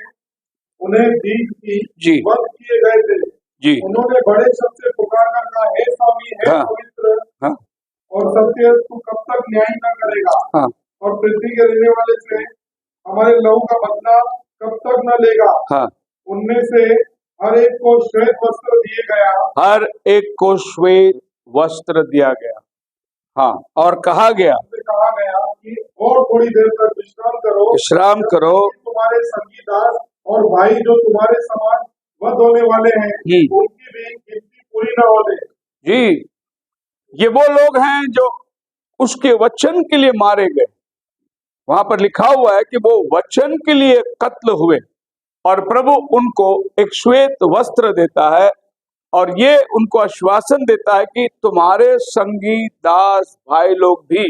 उन्हें दी थी, जी, वध किए गए थे। जी, उन्होंने बड़े शब्द से पुकार कर कहा, हे स्वामी, हे हाँ, पवित्र हाँ, और सत्य, तू कब तक न्याय न करेगा, हाँ, और पृथ्वी के रहने वाले से हमारे लहू का बदला कब तक न लेगा। हाँ। उनमें से हर एक को श्वेत वस्त्र दिए गया, हर एक को श्वेत वस्त्र दिया गया। हाँ, और कहा गया कि और थोड़ी देर तक विश्राम करो, विश्राम करो, तुम्हारे संगी दास और भाई जो तुम्हारे समान वध होने वाले हैं, उनकी भी गिनती पूरी न होने। जी, ये वो लोग हैं जो उसके वचन के लिए मारे गए। वहां पर लिखा हुआ है कि वो वचन के लिए कत्ल हुए, और प्रभु उनको एक श्वेत वस्त्र देता है, और ये उनको आश्वासन देता है कि तुम्हारे संगी दास भाई लोग भी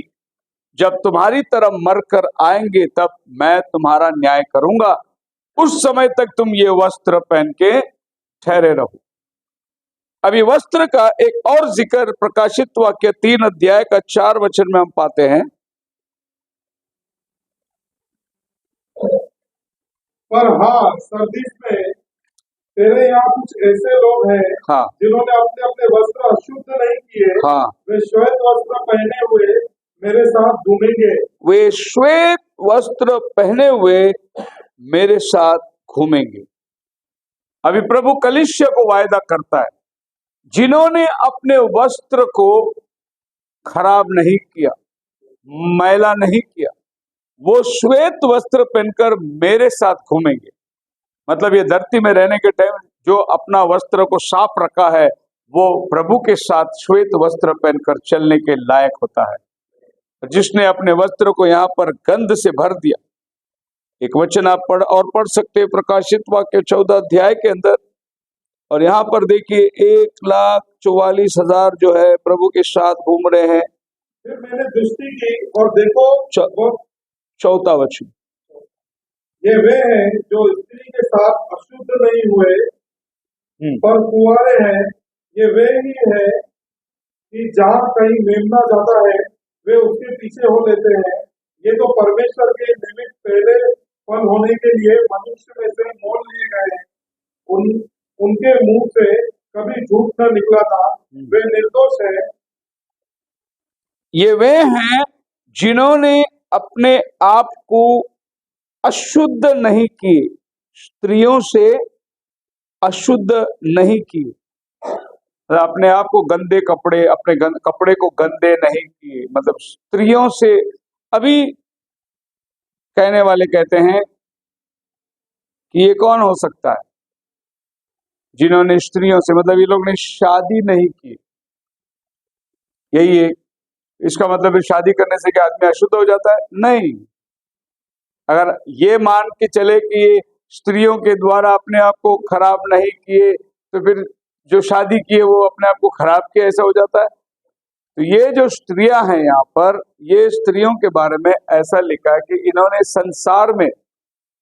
जब तुम्हारी तरफ मरकर आएंगे, तब मैं तुम्हारा न्याय करूंगा। उस समय तक तुम ये वस्त्र पहन के ठहरे रहो। अभी वस्त्र का एक और जिक्र प्रकाशित वाक्य 3 अध्याय का 4 वचन में हम पाते हैं। पर हाँ, सर्दिस में तेरे यहाँ कुछ ऐसे लोग हैं, हाँ, जिन्होंने अपने अपने वस्त्र अशुद्ध नहीं किए, हाँ, वे श्वेत वस्त्र पहने हुए मेरे साथ घूमेंगे। वे श्वेत वस्त्र पहने हुए मेरे साथ घूमेंगे। अभी प्रभु कलीसिया को वायदा करता है, जिन्होंने अपने वस्त्र को खराब नहीं किया, मैला नहीं किया, वो श्वेत वस्त्र पहनकर मेरे साथ घूमेंगे। मतलब ये धरती में रहने के टाइम जो अपना वस्त्र को साफ रखा है, वो प्रभु के साथ श्वेत वस्त्र पहनकर चलने के लायक होता है। जिसने अपने वस्त्र को यहाँ पर गंध से भर दिया, एक वचन आप पढ़ सकते हैं प्रकाशित वाक्य 14 अध्याय के अंदर, और यहाँ पर देखिए 1,44,000 जो है प्रभु के साथ घूम रहे हैं। फिर मैंने दृष्टि की और देखो, 4वां वचन, ये वे हैं जो स्त्री के साथ अशुद्ध नहीं हुए पर कुंवारे हैं। ये वे ही है कि जहाँ कहीं मेमना जाता है, वे उसके पीछे हो लेते हैं। ये तो परमेश्वर के निमित्त पहले फल होने के लिए मनुष्य में से मोल लिए गए। उनके मुंह से कभी झूठ न निकला था, वे निर्दोष है। ये वे हैं जिन्होंने अपने आप को अशुद्ध नहीं किए, स्त्रियों से अशुद्ध नहीं किए, अपने आप को गंदे कपड़े, अपने कपड़े को गंदे नहीं किए। मतलब स्त्रियों से, अभी कहने वाले कहते हैं कि ये कौन हो सकता है जिन्होंने स्त्रियों से, मतलब ये लोग ने शादी नहीं की, यही है इसका मतलब। शादी करने से क्या आदमी अशुद्ध हो जाता है? नहीं। अगर ये मान के चले कि ये स्त्रियों के द्वारा अपने आप को खराब नहीं किए, तो फिर जो शादी किए वो अपने आप को खराब किए, ऐसा हो जाता है। तो ये जो स्त्रियां हैं यहाँ पर, ये स्त्रियों के बारे में ऐसा लिखा है कि इन्होंने संसार में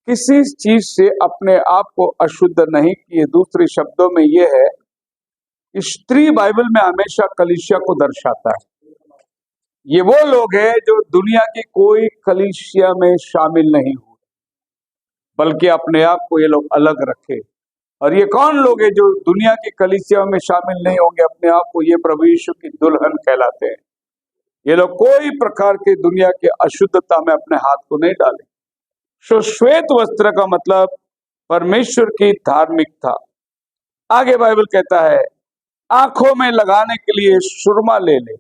किसी चीज से अपने आप को अशुद्ध नहीं किए। दूसरे शब्दों में ये है कि स्त्री बाइबल में हमेशा कलीसिया को दर्शाता है। ये वो लोग हैं जो दुनिया की कोई कलीसिया में शामिल नहीं हुए, बल्कि अपने आप को ये लोग अलग रखे। और ये कौन लोग हैं जो दुनिया की कलीसिया में शामिल नहीं होंगे, अपने आप को ये प्रभु यीशु की दुल्हन कहलाते हैं। ये लोग कोई प्रकार के दुनिया के अशुद्धता में अपने हाथ को नहीं डाले। सो श्वेत वस्त्र का मतलब परमेश्वर की धार्मिकता। आगे बाइबल कहता है आंखों में लगाने के लिए सुरमा ले ले।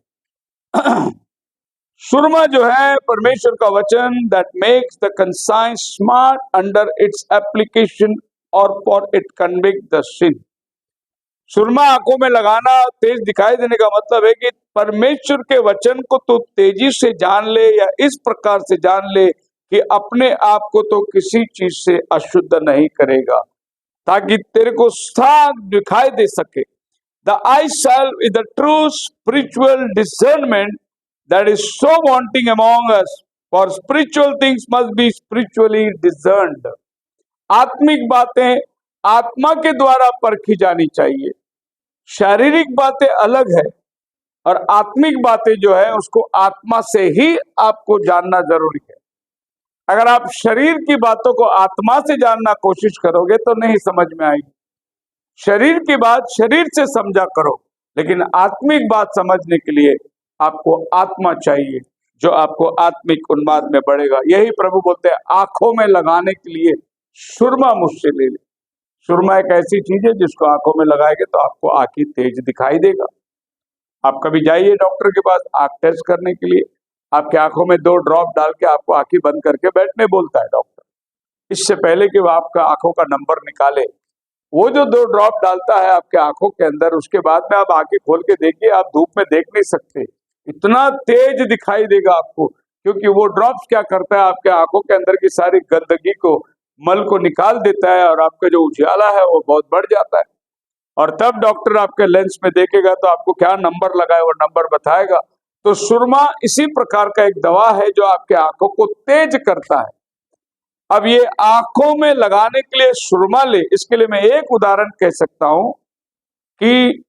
सुरमा जो है परमेश्वर का वचन, that makes the conscience smart under its application और for it convict the scene. सुरमा आंखों में लगाना, तेज दिखाई देने का मतलब है कि परमेश्वर के वचन को तो तेजी से जान ले, या इस प्रकार से जान ले कि अपने आप को तो किसी चीज से अशुद्ध नहीं करेगा, ताकि तेरे को साफ दिखाई दे सके। The I self is the true spiritual discernment that is so wanting among us, for spiritual things must be spiritually discerned। आत्मिक बातें आत्मा के द्वारा परखी जानी चाहिए। शारीरिक बातें अलग है, और आत्मिक बातें जो है उसको आत्मा से ही आपको जानना जरूरी है। अगर आप शरीर की बातों को आत्मा से जानना कोशिश करोगे तो नहीं समझ में आएगी। शरीर की बात शरीर से समझा करो, लेकिन आत्मिक बात समझने के लिए आपको आत्मा चाहिए, जो आपको आत्मिक उन्माद में बढ़ेगा। यही प्रभु बोलते हैं आंखों में लगाने के लिए सुरमा मुझसे ले ले। सुरमा एक ऐसी चीज है जिसको आंखों में लगाएंगे तो आपको आंखें तेज दिखाई देगा। आप कभी जाइए डॉक्टर के पास आंख टेस्ट करने के लिए, आपके आंखों में 2 ड्रॉप डाल के आपको आंखें बंद करके बैठने बोलता है डॉक्टर। इससे पहले कि वो आपका आंखों का नंबर निकाले, वो जो 2 ड्रॉप डालता है आपके आंखों के अंदर, उसके बाद में आप आंखें खोल के देखिए, आप धूप में देख नहीं सकते, इतना तेज दिखाई देगा आपको। क्योंकि वो ड्रॉप्स क्या करता है, आपके आंखों के अंदर की सारी गंदगी को, मल को निकाल देता है, और आपका जो उजाला है वो बहुत बढ़ जाता है। और तब डॉक्टर आपके लेंस में देखेगा तो आपको क्या नंबर लगा है वो नंबर बताएगा। तो सुरमा इसी प्रकार का एक दवा है जो आपके आंखों को तेज करता है। अब ये आंखों में लगाने के लिए सुरमा ले, इसके लिए मैं एक उदाहरण कह सकता हूं कि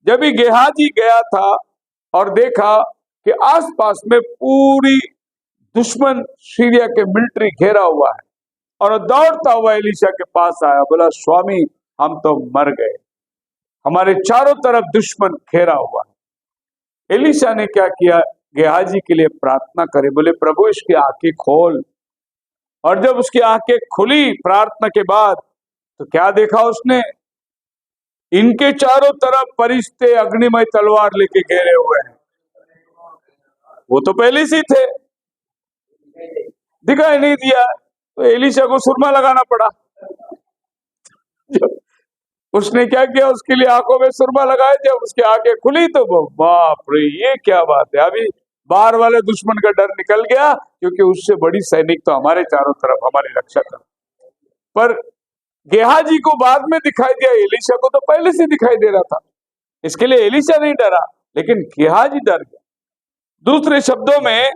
जब भी गेहाजी गया था और देखा कि आसपास में पूरी दुश्मन सीरिया के मिलिट्री घेरा हुआ है, और दौड़ता हुआ एलीशा के पास आया, बोला स्वामी हम तो मर गए, हमारे चारों तरफ दुश्मन घेरा हुआ है। एलीशा ने क्या किया, गेहाजी के लिए प्रार्थना करे, बोले प्रभु इसकी आंखें खोल। और जब उसकी आंखें खुली प्रार्थना के बाद, तो क्या देखा उसने, इनके चारों तरफ फरिश्ते अग्निमय तलवार लेके घेरे हुए हैं। वो तो पहले से थे, दिखाई नहीं दिया, तो एलीशा को सुरमा लगाना पड़ा। उसने क्या किया, उसके लिए आंखों में सुरमा लगाया। जब उसकी आंखें खुली तो वो बाप रे ये क्या बात है, अभी बाहर वाले दुश्मन का डर निकल गया, क्योंकि उससे बड़ी सैनिक तो हमारे चारों तरफ हमारी रक्षा कर। पर गेहाजी को बाद में दिखाई दिया, एलीशा को तो पहले से दिखाई दे रहा था। इसके लिए एलीशा नहीं डरा, लेकिन गेहाजी डर गया। दूसरे शब्दों में,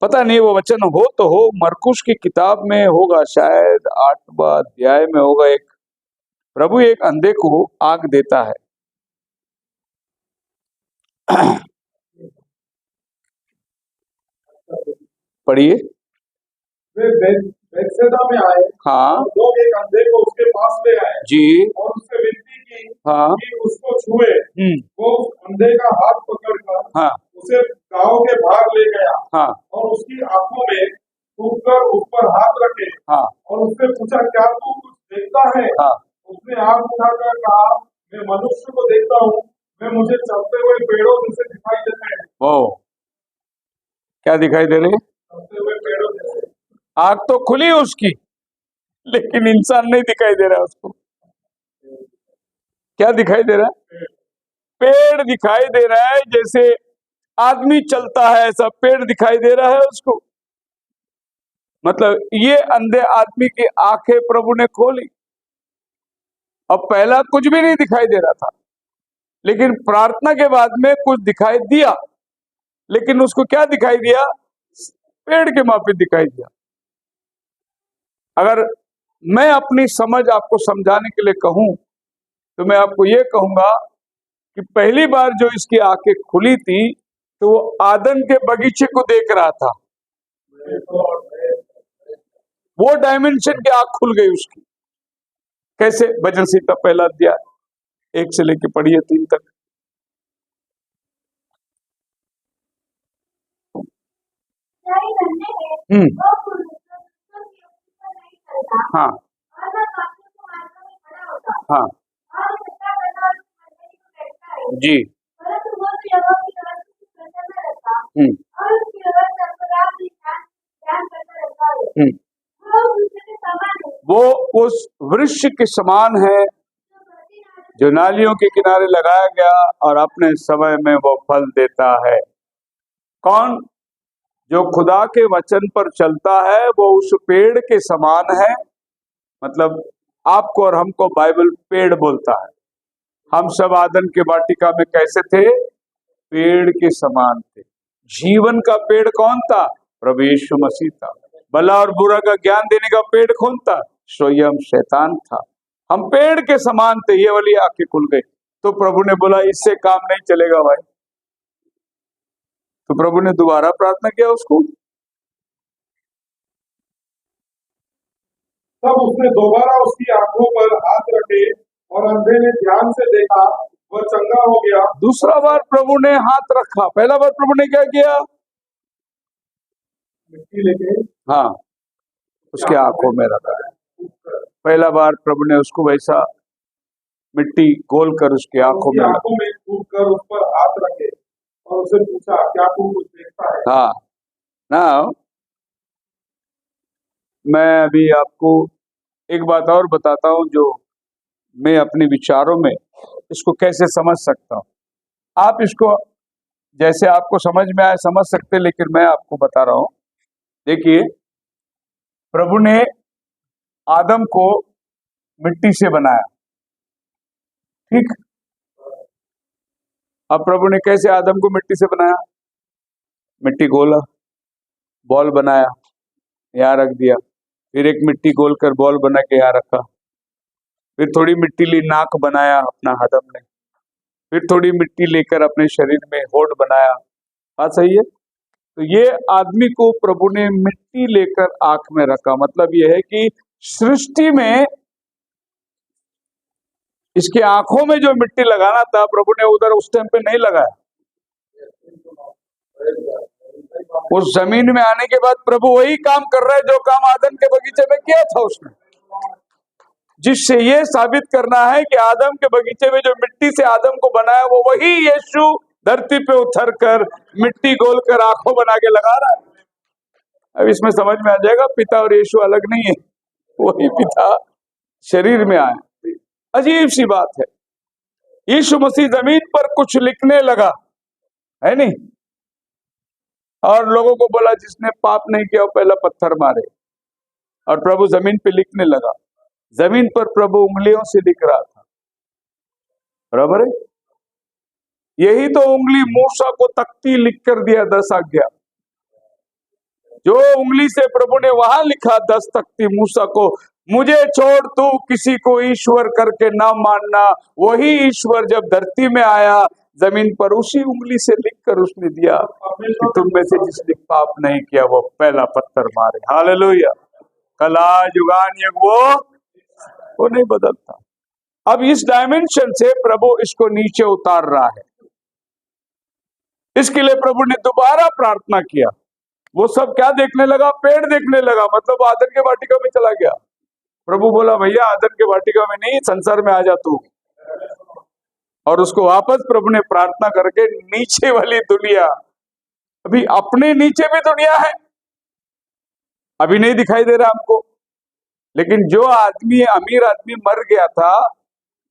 पता नहीं वो वचन हो तो हो, मरकुस की किताब में होगा, शायद 8वां अध्याय में होगा। एक प्रभु एक अंधे को आंख देता है। पढ़िए। वे बेथसेदा में आए, हाँ और लोग एक अंधे को उसके पास ले आए जी, और उससे विनती की हाँ कि उसको छुए। वो उस अंधे का हाथ पकड़कर हाँ उसे गांव के बाहर ले गया, हाँ और उसकी आंखों में थूककर उस पर हाथ रखे, हाँ और उससे पूछा क्या तू कुछ देखता है? हाँ उसने आग उठाकर कहा, मैं मनुष्य को देखता हूँ, वे मुझे चलते हुए पेड़ों जैसे दिखाई देते हैं। वो क्या दिखाई दे रही? चलते हुए पेड़ों जैसे। आग तो खुली उसकी, लेकिन इंसान नहीं दिखाई दे रहा उसको। क्या दिखाई दे रहा है? पेड़ दिखाई दे रहा है, जैसे आदमी चलता है ऐसा पेड़ दिखाई दे रहा है उसको। मतलब ये अंधे आदमी की आंखें प्रभु ने खोली। अब पहला कुछ भी नहीं दिखाई दे रहा था, लेकिन प्रार्थना के बाद में कुछ दिखाई दिया। लेकिन उसको क्या दिखाई दिया? पेड़ के माफी दिखाई दिया। अगर मैं अपनी समझ आपको समझाने के लिए कहूं, तो मैं आपको ये कहूंगा कि पहली बार जो इसकी आंखें खुली थी, तो वो आदन के बगीचे को देख रहा था। वो डायमेंशन की आंख खुल गई उसकी। कैसे? भजन संहिता पहला अध्याय 1 से लेके पढ़िए 3 तक। हाँ हाँ जी। हम्म वो उस वृक्ष के समान है जो नालियों के किनारे लगाया गया और अपने समय में वो फल देता है। कौन? जो खुदा के वचन पर चलता है वो उस पेड़ के समान है। मतलब आपको और हमको बाइबल पेड़ बोलता है। हम सब आदन के वाटिका में कैसे थे? पेड़ के समान थे। जीवन का पेड़ कौन था? प्रभु यीशु मसीह था। भला और बुरा का ज्ञान देने का पेड़ कौन था? स्वयं शैतान था। हम पेड़ के समान थे। ये वाली आंखें खुल गई। तो प्रभु ने बोला इससे काम नहीं चलेगा भाई। तो प्रभु ने दोबारा प्रार्थना किया उसको। तब उसने दोबारा उसकी आंखों पर हाथ रखे और अंधे ने ध्यान से देखा, वह चंगा हो गया। दूसरा बार प्रभु ने हाथ रखा। पहला बार प्रभु ने क्या किया? मिट्टी लेके हाँ, उसके आंखों में रखा। पहला बार प्रभु ने उसको वैसा मिट्टी गोल कर उसकी आंखों में रखा। आंखों में कूद कर उस पर हाथ रखे और उसे पूछा, क्या तू कुछ देखता है? हाँ ना, मैं अभी आपको एक बात और बताता हूं जो मैं अपने विचारों में इसको कैसे समझ सकता हूं। आप इसको जैसे आपको समझ में आए समझ सकते, लेकिन मैं आपको बता रहा हूं। देखिए, प्रभु ने आदम को मिट्टी से बनाया, ठीक। अब प्रभु ने कैसे आदम को मिट्टी से बनाया? मिट्टी गोला बॉल बनाया, यहाँ रख दिया। फिर एक मिट्टी गोल कर बॉल बना के यहाँ रखा। फिर थोड़ी मिट्टी ली, नाक बनाया अपना आदम ने। फिर थोड़ी मिट्टी लेकर अपने शरीर में होठ बनाया। बात सही है? तो ये आदमी को प्रभु ने मिट्टी लेकर आंख में रखा। मतलब यह है कि सृष्टि में इसकी आंखों में जो मिट्टी लगाना था, प्रभु ने उधर उस टाइम पे नहीं लगाया। उस जमीन में आने के बाद प्रभु वही काम कर रहा है जो काम आदम के बगीचे में किया था उसने। जिससे ये साबित करना है कि आदम के बगीचे में जो मिट्टी से आदम को बनाया, वो वही यीशु धरती पे उतर कर मिट्टी गोल कर आंखों बना के लगा रहा है। अब इसमें समझ में आ जाएगा, पिता और यीशु अलग नहीं है, वही पिता शरीर में आए। अजीब सी बात है। यीशु मसीह जमीन पर कुछ लिखने लगा, है नहीं? और लोगों को बोला जिसने पाप नहीं किया वो पहला पत्थर मारे। और प्रभु जमीन पे लिखने लगा। जमीन पर प्रभु उंगलियों से लिख रहा था। बराबर है? यही तो उंगली मूसा को तख्ती लिख कर दिया 10 आज्ञा। जो उंगली से प्रभु ने वहां लिखा 10 तख्ती मूसा को, मुझे छोड़ तू किसी को ईश्वर करके ना मानना, वही ईश्वर जब धरती में आया जमीन पर, उसी उंगली से लिखकर उसने दिया कि तुम में से जिसने पाप नहीं किया वो पहला पत्थर मारे। हालेलुया। कला युगान युग वो नहीं बदलता। अब इस डायमेंशन से प्रभु इसको नीचे उतार रहा है। इसके लिए प्रभु ने दोबारा प्रार्थना किया। वो सब क्या देखने लगा? पेड़ देखने लगा। मतलब आदम के वाटिका में चला गया। प्रभु बोला भैया आदन के वाटिका में नहीं, संसार में आ जा तू। और उसको वापस प्रभु ने प्रार्थना करके नीचे वाली दुनिया, अभी अपने नीचे भी दुनिया है, अभी नहीं दिखाई दे रहा हमको, लेकिन जो आदमी अमीर आदमी मर गया था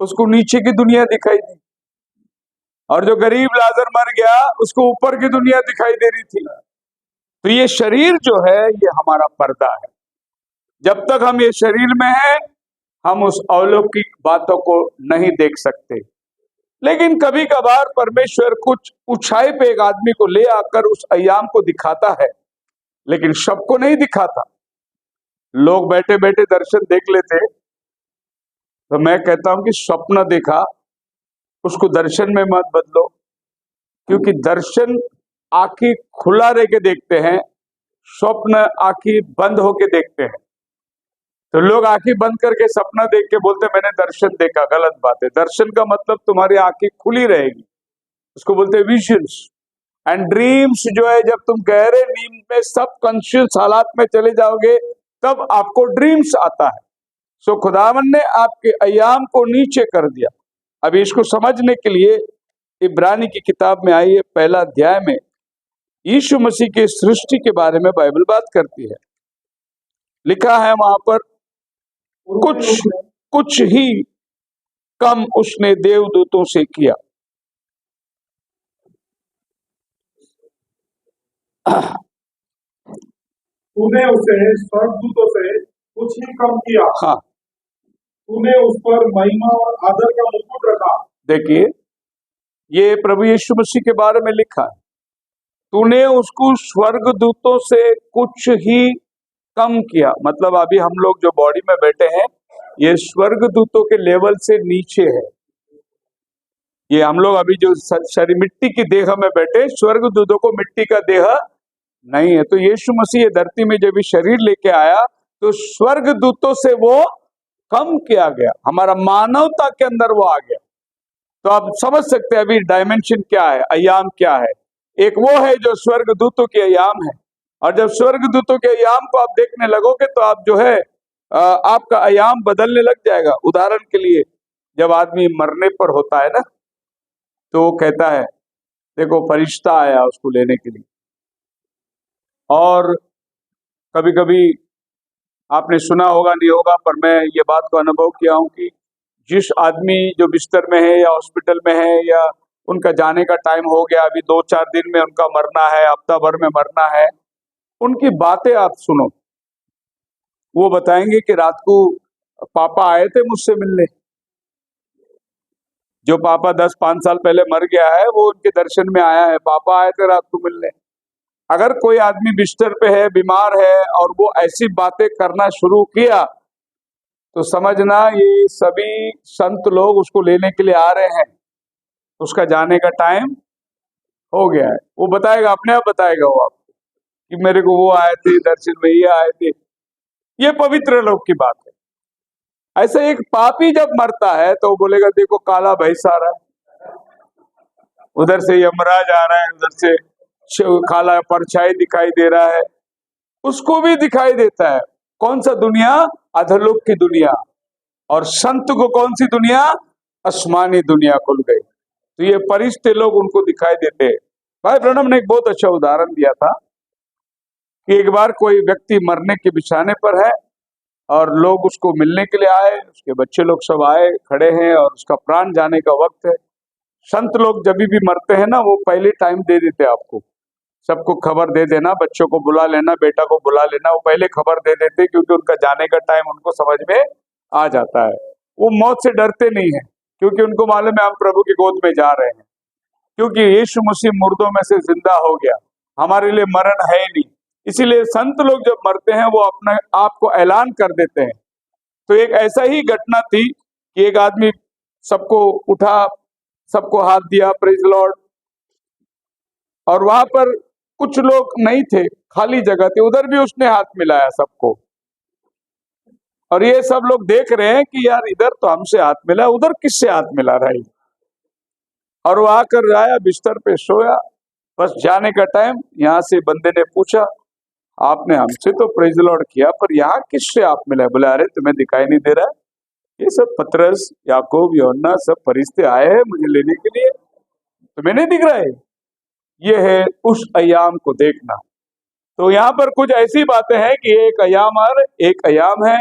उसको नीचे की दुनिया दिखाई दी, और जो गरीब लाजर मर गया उसको ऊपर की दुनिया दिखाई दे रही थी। तो ये शरीर जो है ये हमारा पर्दा है। जब तक हम ये शरीर में हैं हम उस अलौकिक बातों को नहीं देख सकते, लेकिन कभी कभार परमेश्वर कुछ ऊंचाई पे एक आदमी को ले आकर उस अय्याम को दिखाता है, लेकिन सबको नहीं दिखाता। लोग बैठे बैठे दर्शन देख लेते, तो मैं कहता हूं कि स्वप्न देखा उसको दर्शन में मत बदलो, क्योंकि दर्शन आंखें खुला रह के देखते हैं, स्वप्न आंखें बंद होके देखते हैं। तो लोग आंखें बंद करके सपना देख के बोलते मैंने दर्शन देखा, गलत बात है। दर्शन का मतलब तुम्हारी आंखें खुली रहेगी, उसको बोलते हैं विजन्स। एंड ड्रीम्स जो है, जब तुम गहरे नींद में सब कॉन्शियस हालात में चले जाओगे तब आपको ड्रीम्स आता है। सो खुदावन ने आपके अय्याम को नीचे कर दिया। अभी इसको समझने के लिए इब्रानी की किताब में आइए, पहला अध्याय में यीशु मसीह की सृष्टि के बारे में बाइबल बात करती है। लिखा है वहां पर, कुछ ही कम उसने देवदूतों से किया। तूने उसे स्वर्गदूतों से कुछ ही कम किया। हाँ, तूने उस पर महिमा और आदर का मुकुट रखा। देखिए ये प्रभु यीशु मसीह के बारे में लिखा है, तूने उसको स्वर्गदूतों से कुछ ही कम किया। मतलब अभी हम लोग जो बॉडी में बैठे हैं ये स्वर्गदूतों के लेवल से नीचे है। ये हम लोग अभी जो शरीर मिट्टी की देह में बैठे, स्वर्गदूतों को मिट्टी का देह नहीं है। तो यीशु मसीह ये धरती में जब शरीर लेके आया तो स्वर्गदूतों से वो कम किया गया, हमारा मानवता के अंदर वो आ गया। तो आप समझ सकते हैं अभी डायमेंशन क्या है, अय्याम क्या है। एक वो है जो स्वर्गदूतों के अय्याम है, और जब स्वर्गदूतों के अय्याम को आप देखने लगोगे तो आप जो है आपका अय्याम बदलने लग जाएगा। उदाहरण के लिए जब आदमी मरने पर होता है ना, तो वो कहता है देखो फरिश्ता आया उसको लेने के लिए। और कभी कभी आपने सुना होगा नहीं होगा, पर मैं ये बात को अनुभव किया हूं कि जिस आदमी जो बिस्तर में है या हॉस्पिटल में है या उनका जाने का टाइम हो गया, अभी 2-4 दिन में उनका मरना है, हफ्ता भर में मरना है, उनकी बातें आप सुनो। वो बताएंगे कि रात को पापा आए थे मुझसे मिलने। जो पापा 10-5 साल पहले मर गया है वो उनके दर्शन में आया है, पापा आए थे रात को मिलने। अगर कोई आदमी बिस्तर पे है, बीमार है, और वो ऐसी बातें करना शुरू किया तो समझना ये सभी संत लोग उसको लेने के लिए आ रहे हैं, उसका जाने का टाइम हो गया है। वो बताएगा, अपने आप बताएगा वो आपको कि मेरे को वो आए थे दर्शन में, ये आए थे। ये पवित्र लोग की बात है। ऐसे एक पापी जब मरता है तो वो बोलेगा देखो काला भैंस आ रहा है, उधर से यमराज आ रहा है, उधर से काला परछाई दिखाई दे रहा है। उसको भी दिखाई देता है। कौन सा दुनिया? अधोलोक की दुनिया। और संत को कौन सी दुनिया? आसमानी दुनिया खुल गई। तो ये परिश्ते लोग उनको दिखाई देते हैं। भाई ब्रह्म ने एक बहुत अच्छा उदाहरण दिया था कि एक बार कोई व्यक्ति मरने के बिछाने पर है और लोग उसको मिलने के लिए आए, उसके बच्चे लोग सब आए खड़े हैं और उसका प्राण जाने का वक्त है। संत लोग जब भी मरते हैं ना, वो पहले टाइम दे देते आपको, सबको खबर दे देना, बच्चों को बुला लेना, बेटा को बुला लेना, वो पहले खबर दे देते क्योंकि उनका जाने का टाइम उनको समझ में आ जाता है। वो मौत से डरते नहीं है क्योंकि उनको मालूम है हम प्रभु की गोद में जा रहे हैं, क्योंकि यीशु मसीह मुर्दों में से जिंदा हो गया, हमारे लिए मरण है ही नहीं। इसीलिए संत लोग जब मरते हैं वो अपने आप को ऐलान कर देते हैं। तो एक ऐसा ही घटना थी कि एक आदमी सबको उठा, सबको हाथ दिया, प्रेज लॉर्ड, और वहां पर कुछ लोग नहीं थे, खाली जगह थी, उधर भी उसने हाथ मिलाया सबको। और ये सब लोग देख रहे हैं कि यार इधर तो हमसे हाथ मिला, उधर किससे हाथ मिला रहा है। और वो आकर आया, बिस्तर पे सोया, बस जाने का टाइम। यहाँ से बंदे ने पूछा आपने हमसे तो प्रेज लॉर्ड किया, पर यहाँ किससे आप मिले? बोले अरे तुम्हें दिखाई नहीं दे रहा है? ये सब पतरस, याकूब, यूहन्ना सब फरिश्ते आए हैं मुझे लेने के लिए, तुम्हें नहीं दिख रहा है? ये है उस अय्याम को देखना। तो यहाँ पर कुछ ऐसी बातें हैं कि एक अय्याम और एक अय्याम है,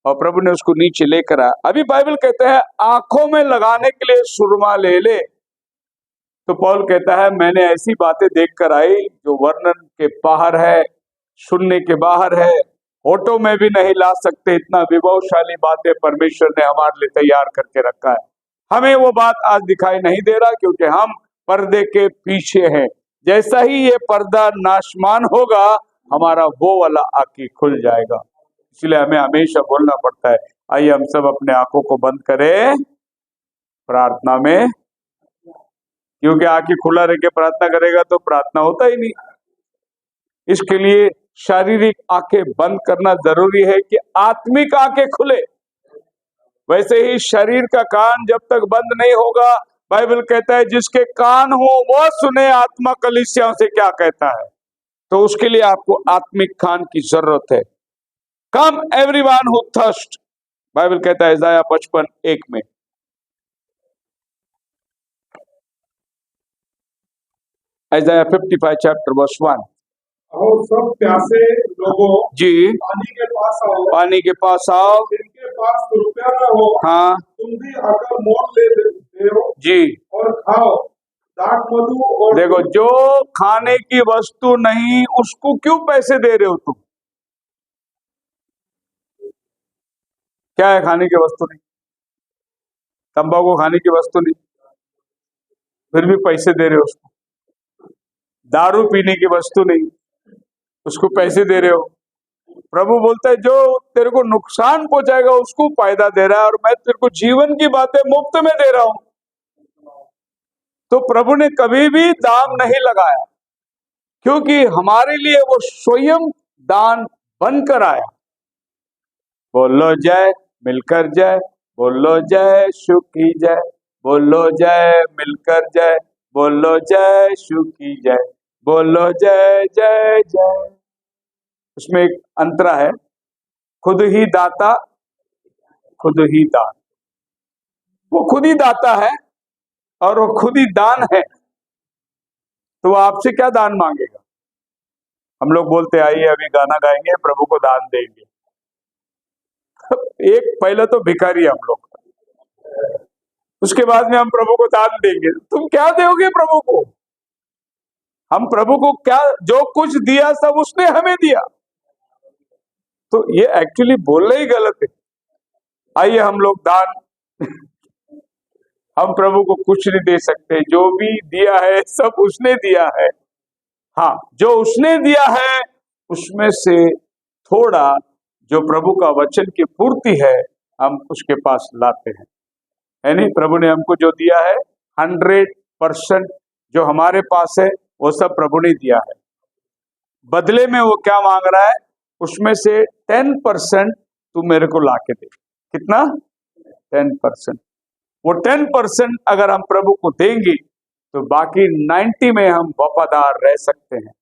और प्रभु ने उसको नीचे लेकर आया। अभी बाइबल कहता है आंखों में लगाने के लिए सुरमा ले ले, तो पौल कहता है मैंने ऐसी बातें देख कर आई जो वर्णन के बाहर है, सुनने के बाहर है, होठों में भी नहीं ला सकते। इतना विभवशाली बातें परमेश्वर ने हमारे लिए तैयार करके रखा है। हमें वो बात आज दिखाई नहीं दे रहा, क्योंकि हम पर्दे के पीछे हैं। जैसा ही ये पर्दा नाशमान होगा, हमारा वो वाला आंखें खुल जाएगा। इसलिए हमें हमेशा बोलना पड़ता है। आइए हम सब अपने आंखों को बंद करें प्रार्थना में, क्योंकि आंखें खुला रह के प्रार्थना करेगा तो प्रार्थना होता ही नहीं। इसके लिए शारीरिक आंखें बंद करना जरूरी है कि आत्मिक आंखें खुले। वैसे ही शरीर का कान जब तक बंद नहीं होगा, बाइबल कहता है जिसके कान हो वो सुने आत्मा कलीसियाओं से क्या कहता है। तो उसके लिए आपको आत्मिक कान की जरूरत है। Come everyone who thirst, Bible कहता है इसाया 55:1 में। Isaiah 55 chapter verse 1। और सब प्यासे लोगों जी, पानी के पास आओ, पानी के पास आओ। जिनके पास रुपया न हो, हाँ तुम भी आकर मोल ले हो जी, और खाओ। दाख मधु और देखो जो खाने की वस्तु नहीं उसको क्यों पैसे दे रहे हो तुम? क्या है खाने की वस्तु नहीं? तंबाकू खाने की वस्तु नहीं, फिर भी पैसे दे रहे हो उसको। दारू पीने की वस्तु नहीं, उसको पैसे दे रहे हो। प्रभु बोलता है जो तेरे को नुकसान पहुंचाएगा उसको फायदा दे रहा है, और मैं तेरे को जीवन की बातें मुफ्त में दे रहा हूं। तो प्रभु ने कभी भी दाम नहीं लगाया, क्योंकि हमारे लिए वो स्वयं दान बनकर आया। बोलो जय, मिलकर जय, बोलो जय, सुखी जय, बोलो जय, मिलकर जय, बोलो जय, सुखी जय, बोलो जय जय जय। उसमें एक अंतरा है, खुद ही दाता, खुद ही दान। वो खुद ही दाता है और वो खुद ही दान है, तो वो आपसे क्या दान मांगेगा? हम लोग बोलते आइए अभी गाना गाएंगे, प्रभु को दान देंगे। एक पहले तो भिखारी हम लोग, उसके बाद में हम प्रभु को दान देंगे। तुम क्या दोगे प्रभु को? हम प्रभु को क्या, जो कुछ दिया सब उसने हमें दिया। तो ये एक्चुअली बोलना ही गलत है। आइए हम लोग दान हम प्रभु को कुछ नहीं दे सकते, जो भी दिया है सब उसने दिया है। हाँ, जो उसने दिया है उसमें से थोड़ा जो प्रभु का वचन की पूर्ति है हम उसके पास लाते हैं, है नहीं? प्रभु ने हमको जो दिया है 100% जो हमारे पास है वो सब प्रभु ने दिया है। बदले में वो क्या मांग रहा है? उसमें से 10% तू मेरे को लाके दे। कितना? 10%। वो 10% अगर हम प्रभु को देंगे तो बाकी 90 में हम वफादार रह सकते हैं।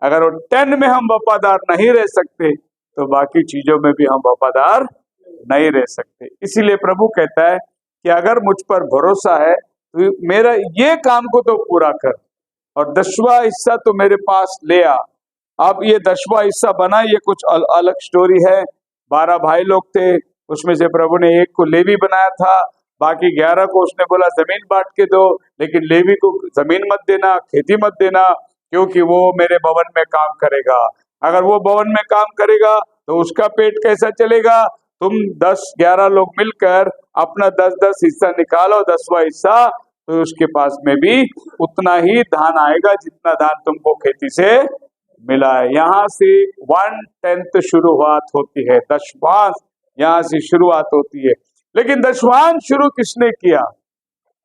अगर वो 10 में हम वफादार नहीं रह सकते तो बाकी चीजों में भी हम वफादार नहीं रह सकते। इसीलिए प्रभु कहता है कि अगर मुझ पर भरोसा है तो मेरा ये काम को तो पूरा कर, और 10वां हिस्सा तो मेरे पास ले आ। अब ये 10वां हिस्सा बना, ये कुछ अलग स्टोरी है। 12 भाई लोग थे, उसमें से प्रभु ने एक को लेवी बनाया था, बाकी 11 को उसने बोला जमीन बांट के दो, लेकिन लेवी को जमीन मत देना, खेती मत देना, क्योंकि वो मेरे भवन में काम करेगा। अगर वो भवन में काम करेगा तो उसका पेट कैसा चलेगा? तुम 10-11 लोग मिलकर अपना 10-10 हिस्सा निकालो, 10वां हिस्सा, तो उसके पास में भी उतना ही धान आएगा जितना धान तुमको खेती से मिला है। यहाँ से 1/10 शुरुआत होती है, दशमांश यहाँ से शुरुआत होती है। लेकिन दशमांश शुरू किसने किया?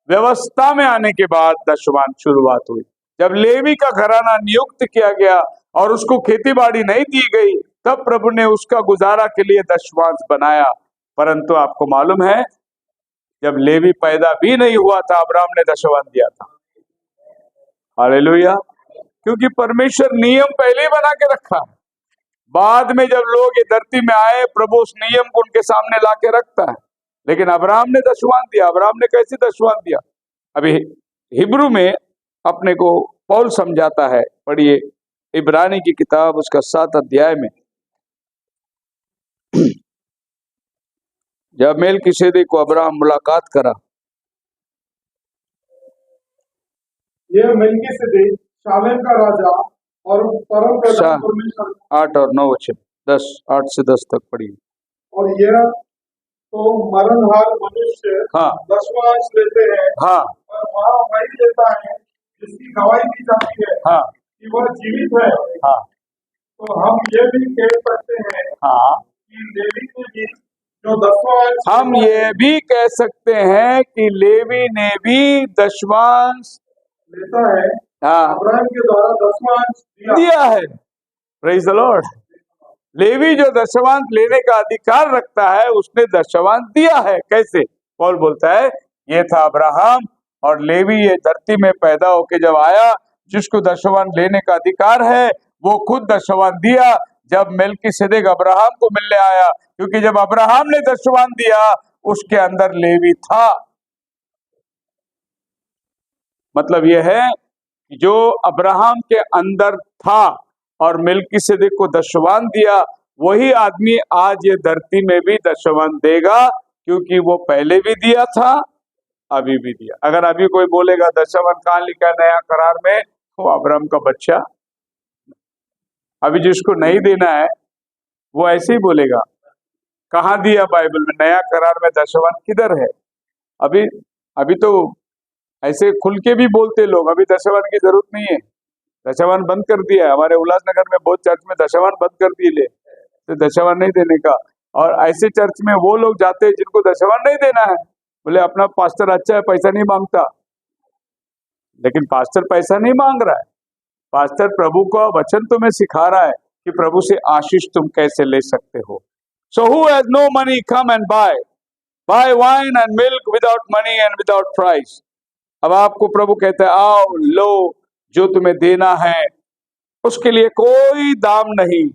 व्यवस्था में आने के बाद दशमांश शुरुआत हुई। जब लेवी का घराना नियुक्त किया गया और उसको खेती बाड़ी नहीं दी गई, तब प्रभु ने उसका गुजारा के लिए दशमांश बनाया। परंतु आपको मालूम है जब लेवी पैदा भी नहीं हुआ था अब्राहम ने दशमांश दिया था। हालेलुया! क्योंकि परमेश्वर नियम पहले ही बना के रखा है। बाद में जब लोग ये धरती में आए, प्रभु उस नियम को उनके सामने लाके रखता है। लेकिन अब्राहम ने दशवान दिया। अब्राहम ने कैसे दशवान दिया? अभी हिब्रू में अपने को पौल समझाता है, पढ़िए इब्रानी की किताब उसका 7 अध्याय में। जब मेलकीसेदेक को अब्राहम मुलाकात करा, यह मेलकीसेदेक शालेम का राजा और परम प्रधान परमेश्वर 8 और 9 वचन 10, 8 से 10 तक पढ़िए। और यह तो मरणहार मनुष्य हाँ दशवांश लेते हैं, हाँ और वहाँ वही लेता है जिसकी गवाही दी जाती है हाँ कि वह जीवित है। हाँ तो हम ये भी कह सकते हैं हाँ कि लेवी ने भी जो दशवांश हम ये भी कह सकते हैं कि लेवी ने भी दशवांश लेता है, हाँ अब्राहम के द्वारा दशवांश दिया है। Praise the Lord. लेवी जो दशवांश लेने का अधिकार रखता है, उसने दशवांश दिया है। कैसे? पौल बोलता है ये था अब्राहम, और लेवी ये धरती में पैदा होके जब आया, जिसको दशवांश लेने का अधिकार है, वो खुद दशवांश दिया जब मेलकीसेदेक अब्राहम को मिलने आया, क्योंकि जब अब्राहम ने दशवांश दिया उसके अंदर लेवी था। मतलब यह है कि जो अब्राहम के अंदर था और मेलकीसेदेक को दशवांश दिया, वही आदमी आज ये धरती में भी दशवांश देगा, क्योंकि वो पहले भी दिया था, अभी भी दिया। अगर अभी कोई बोलेगा दशवांश कहाँ लिखा है नया करार में, वो अब्राहम का बच्चा। अभी जिसको नहीं देना है वो ऐसे ही बोलेगा, कहाँ दिया बाइबल में, नया करार में दशवांश किधर है? अभी तो ऐसे खुल के भी बोलते लोग, अभी दशवांश की जरूरत नहीं है, दशवांश बंद कर दिया है। हमारे उल्लासनगर में बहुत चर्च में दशवांश बंद कर दिए, तो दशवांश नहीं देने का। और ऐसे चर्च में वो लोग जाते हैं जिनको दशवांश नहीं देना है, बोले अपना पास्टर अच्छा है, पैसा नहीं मांगता। लेकिन पास्टर पैसा नहीं मांग रहा है, पास्टर प्रभु का वचन तुम्हें सिखा रहा है कि प्रभु से आशीष तुम कैसे ले सकते हो। So who has no money come and buy wine and milk without money and without price. अब आपको प्रभु कहते हैं आओ लो, जो तुम्हें देना है उसके लिए कोई दाम नहीं,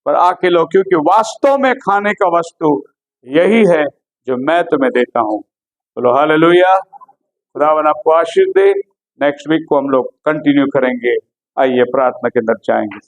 पर आके लो, क्योंकि वास्तव में खाने का वस्तु यही है जो मैं तुम्हें देता हूं। बोलो हालेलुया। खुदावन आपको आशीष दे। नेक्स्ट वीक को हम लोग कंटिन्यू करेंगे। आइए प्रार्थना के अंदर जाएंगे।